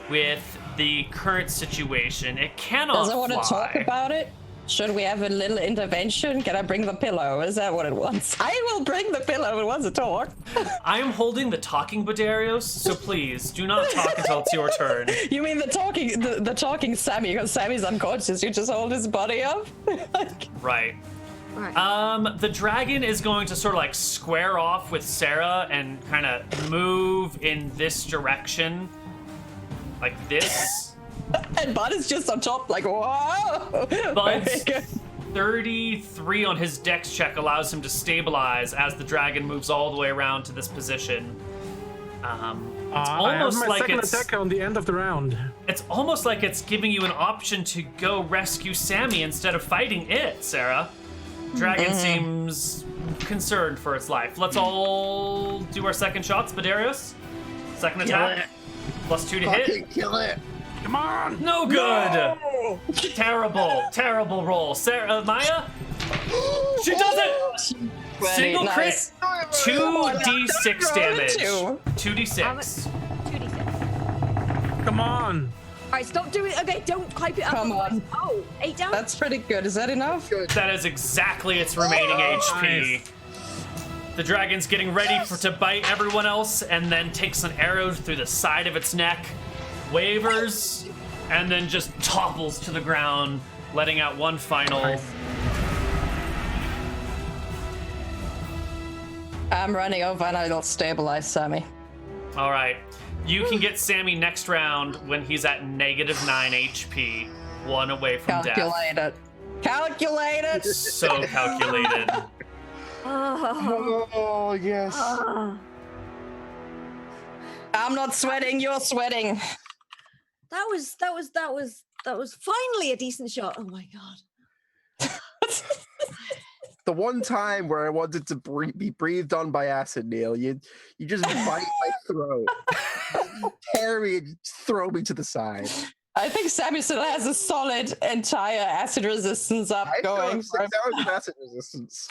with the current situation. It cannot Does it want to fly. talk about it? Should we have a little intervention? Can I bring the pillow? Is that what it wants? I will bring the pillow if it wants to talk. I am holding the talking Badarios, so please do not talk until it's your turn. You mean the talking Sammy? Because Sammy's unconscious. You just hold his body up. Right. Right. The dragon is going to sort of like square off with Sarah and kind of move in this direction, like this. And Bud is just on top, like, whoa! Bud's 33 on his dex check allows him to stabilize as the dragon moves all the way around to this position. It's I have almost my like second it's attack on the end of the round. it's almost like it's giving you an option to go rescue Sammy instead of fighting it, Sarah. Dragon seems concerned for its life. Let's all do our second shots, Badarios. Second attack. +2 to hit. Fucking kill it. Come on! No good. Terrible roll. Sarah, Maya. She does it. Single nice. crit. 2d6 damage. 2d6. 2d6. Come on! All right, stop doing it. Okay, don't hype it up. Come on. Oh, 8 down. That's pretty good. Is that enough? That is exactly its remaining HP. Nice. The dragon's getting ready to bite everyone else, and then takes an arrow through the side of its neck, wavers, and then just topples to the ground, letting out one final. Nice. I'm running over and I'll stabilize Sammy. All right. You can get Sammy next round when he's at -9 HP, one away from death. Calculate it. Calculate it! So calculated. Oh yes. I'm not sweating, you're sweating. That was finally a decent shot. Oh my god. The one time where I wanted to be breathed on by acid, Neal, you just bite my throat, tear me, and throw me to the side. I think Sammy still has a solid entire acid resistance up I still going. have 6 hours of acid resistance.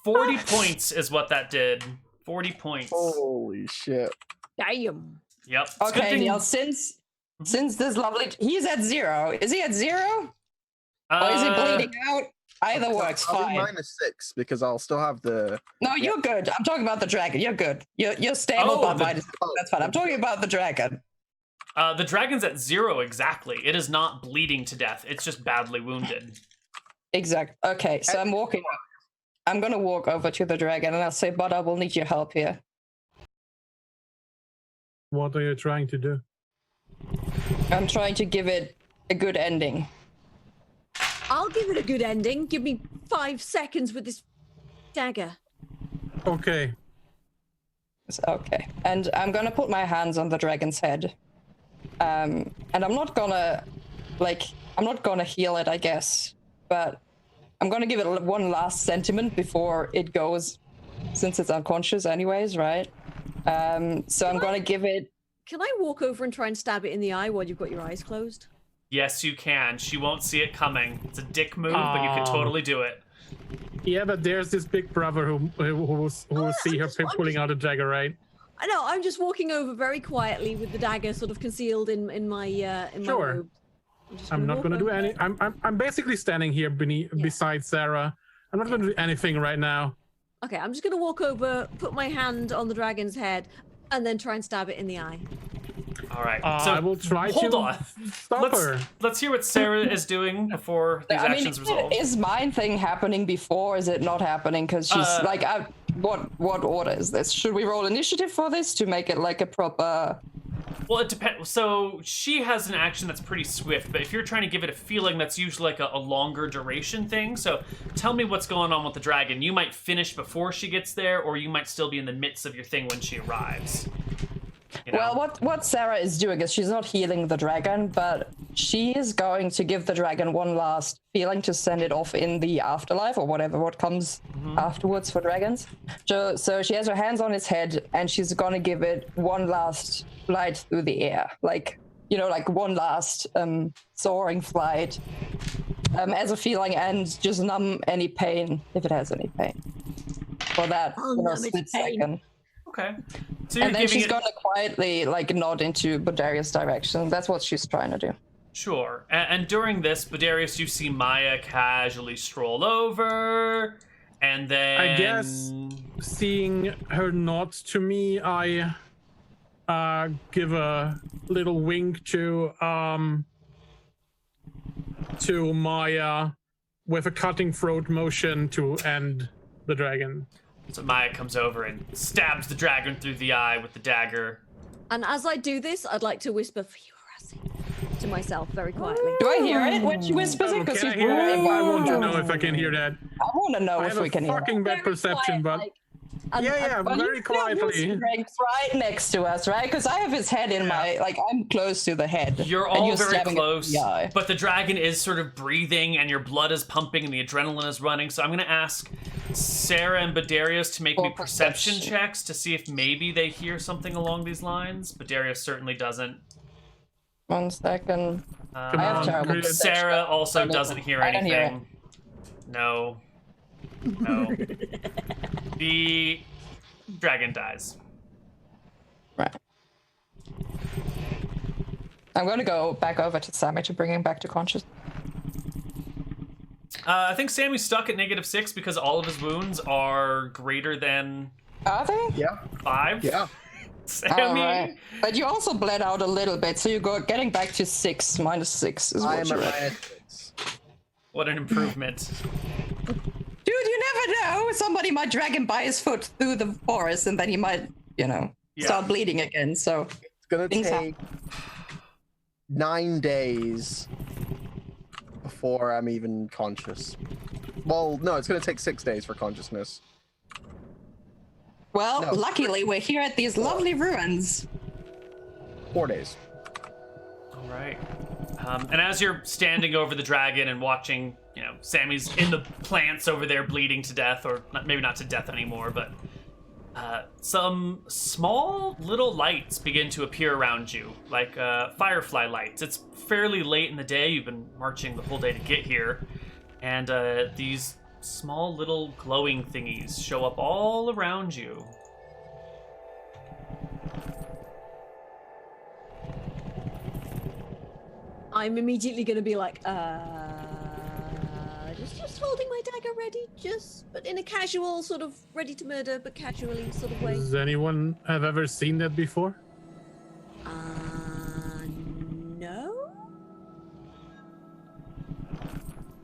40 points is what that did. 40 points. Holy shit! Damn. Yep. It's a good Okay, thing- Neal, since this lovely... He's at 0. Is he at 0? Or is he bleeding out? Either works, I'll be fine. -6 because I'll still have the. No, you're good. I'm talking about the dragon. You're good. You're stable, Oh, but the- minus. That's fine. I'm talking about the dragon. The dragon's at 0 exactly. It is not bleeding to death. It's just badly wounded. Exact. Okay, so I'm walking. I'm gonna walk over to the dragon and I'll say, "But I will need your help here." What are you trying to do? I'm trying to give it a good ending. I'll give it a good ending. Give me 5 seconds with this dagger. Okay. Okay, and I'm gonna put my hands on the dragon's head, and I'm not gonna heal it, I guess, but I'm gonna give it one last sentiment before it goes, since it's unconscious anyways, right? So I'm gonna give it. Can I walk over and try and stab it in the eye while you've got your eyes closed? Yes, you can. She won't see it coming. It's a dick move, but you can totally do it. Yeah, but there's this big brother who will see her pulling out a dagger, right? I know. I'm just walking over very quietly with the dagger sort of concealed in my Sure. robe. I'm not walk gonna do over. any. I'm basically standing here beside Sarah. I'm not gonna do anything right now. Okay, I'm just gonna walk over, put my hand on the dragon's head, and then try and stab it in the eye. All right. So I will try hold to on. stop her. Let's hear what Sarah is doing before these actions resolve. Is mine thing happening before? Is it not happening? Because she's like, what order is this? Should we roll initiative for this to make it like a proper? Well, it depends. So she has an action that's pretty swift, but if you're trying to give it a feeling, that's usually like a longer duration thing. So tell me what's going on with the dragon. You might finish before she gets there, or you might still be in the midst of your thing when she arrives. You know? Well, what Sarah is doing is she's not healing the dragon, but she is going to give the dragon one last feeling to send it off in the afterlife or what comes afterwards for dragons. So she has her hands on its head and she's going to give it one last flight through the air, like like one last soaring flight as a feeling, and just numb any pain if it has any pain for that split second. Okay. So you're And then giving she's it... gonna quietly nod into Bodarius' direction. That's what she's trying to do. Sure. And during this, Bodarius, you see Maya casually stroll over, and then... I guess seeing her nod to me, I give a little wink to Maya with a cutting throat motion to end the dragon. So Maya comes over and stabs the dragon through the eye with the dagger. And as I do this, I'd like to whisper for you, Arasi, to myself very quietly. Do I hear it when she whispers it? Can I hear that? I want to know if I can hear that. I want to know I if have we a can hear it. fucking bad Very perception, quiet, but like, and- yeah, Well, very you feel quietly. Drake's right next to us, right? Because I have his head in my, I'm close to the head. You're and all very stabbing it in close, the eye. but the dragon is sort of breathing, and your blood is pumping, and the adrenaline is running. So I'm going to ask Sarah and Bodarius to make me For perception perception. checks to see if maybe they hear something along these lines. Bodarius certainly doesn't. 1 second. Come I have on, terrible Chris. perception. Sarah also I don't- doesn't hear I don't hear anything. No. No. The dragon dies. Right. I'm going to go back over to Sammy to bring him back to conscious. I think Sammy's stuck at -6 because all of his wounds are greater than Are they? Yeah. 5. Yeah. Sammy. All right. But you also bled out a little bit, so you go getting back to 6, -6 is I what am you're at at. -6. What an improvement. Dude, you never know. Somebody might drag him by his foot through the forest, and then he might, start bleeding again. So It's gonna Things take 9 days before I'm even conscious. Well, no, it's gonna take 6 days for consciousness. Well, No. luckily we're here at these lovely ruins. 4 days. All right. And as you're standing over the dragon and watching, Sammy's in the plants over there bleeding to death, or maybe not to death anymore, but some small little lights begin to appear around you, like firefly lights. It's fairly late in the day. You've been marching the whole day to get here. And these small little glowing thingies show up all around you. I'm immediately going to be like, just holding my dagger ready, but in a casual sort of ready to murder, but casually sort of way. Does anyone have ever seen that before? No?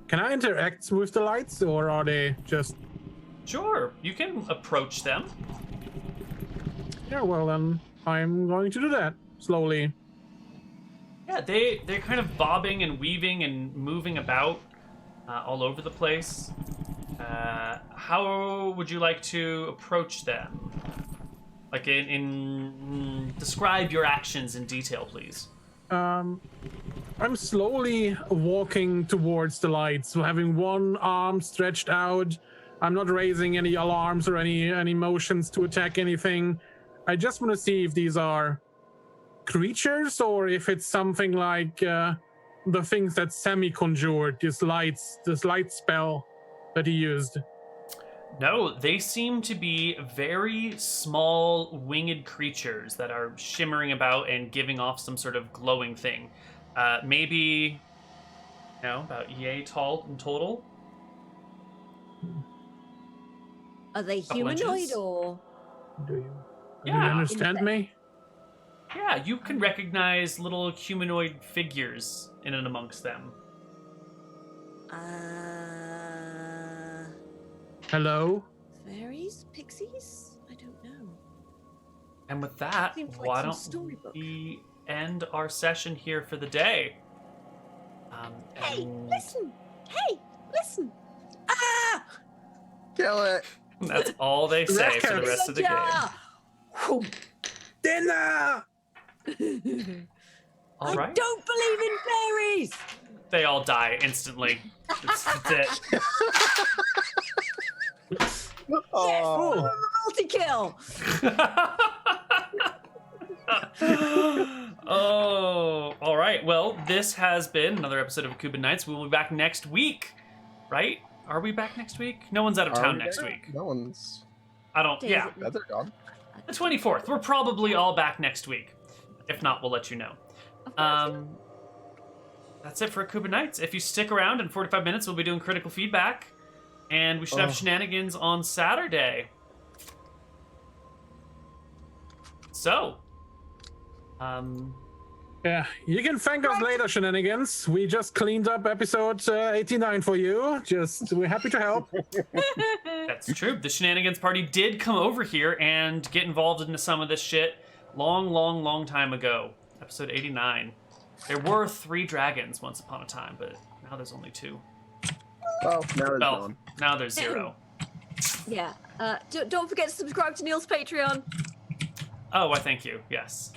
Can I interact with the lights, or are they just... Sure, you can approach them. Yeah, well then, I'm going to do that, slowly. Yeah, they're kind of bobbing and weaving and moving about all over the place. How would you like to approach them? Like describe your actions in detail, please. I'm slowly walking towards the lights, having one arm stretched out. I'm not raising any alarms or any motions to attack anything. I just want to see if these are creatures or if it's something like the things that Sammy conjured, this light spell that he used. No, they seem to be very small winged creatures that are shimmering about and giving off some sort of glowing thing. Maybe, about yay tall in total. Are they Couple humanoid inches. or? Do you Yeah. understand me? Yeah, you can recognize little humanoid figures in and amongst them. Hello? Fairies? Pixies? I don't know. And with that, Seems like why some don't storybook. we end our session here for the day? Hey, and listen! Hey, listen! Ah! Kill it. That's all they say for the rest of the game. Whew. Dinner! All I right. don't believe in fairies! They all die instantly. That's it. Oh. Multi-kill! Oh, well, this has been another episode of Akuban Nights. We will be back next week, right? Are we back next week? No one's out of town next week. No one's. I don't. Days Yeah, it- Yeah, they're gone. the 24th. We're probably all back next week. If not, we'll let you know. Of course. That's it for Akuban Nights. If you stick around in 45 minutes, we'll be doing critical feedback, and we should have shenanigans on Saturday. So, Yeah, you can thank us later, shenanigans. We just cleaned up episode 89 for you. We're happy to help. that's true. The shenanigans party did come over here and get involved into some of this shit long time ago. Episode 89. There were 3 dragons once upon a time, but now there's only 2. Well, now it's Well, gone. now there's 0. Yeah. Don't forget to subscribe to Neal's Patreon. Oh, I thank you. Yes.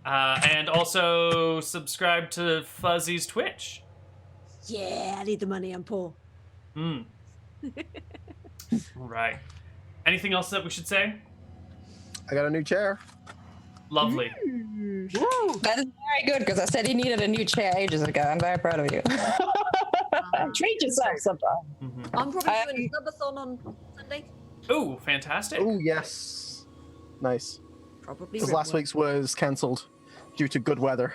And also subscribe to Fuzzy's Twitch. Yeah, I need the money. I'm poor. All right. Anything else that we should say? I got a new chair. Lovely. That is very good because I said he needed a new chair ages ago. I'm very proud of you. Treat yourself sometime. I'm probably doing a subathon on Sunday. Ooh, fantastic. Oh yes, nice. Probably. Because last Rimworld. week's was cancelled due to good weather.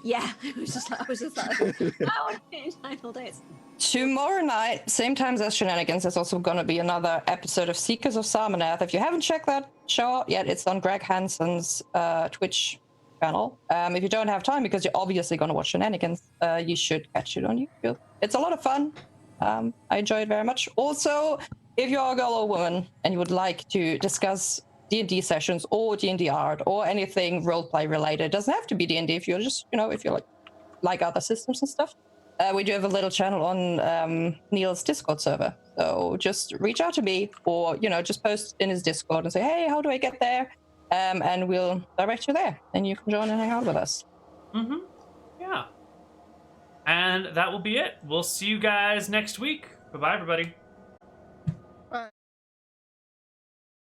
Yeah, I was just like, oh, it's 9 whole days. Tomorrow night, same times as Shenanigans, there's also going to be another episode of Seekers of Salmonath. If you haven't checked that show out yet, it's on Greg Hansen's Twitch channel. If you don't have time, because you're obviously going to watch Shenanigans, you should catch it on YouTube. It's a lot of fun. I enjoy it very much. Also, if you're a girl or woman and you would like to discuss D&D sessions or D&D art or anything roleplay related, it doesn't have to be D&D. If you're just, if you like other systems and stuff, we do have a little channel on Neal's Discord server. So just reach out to me or, just post in his Discord and say, hey, how do I get there? And we'll direct you there and you can join and hang out with us. Yeah. And that will be it. We'll see you guys next week. Bye-bye, everybody.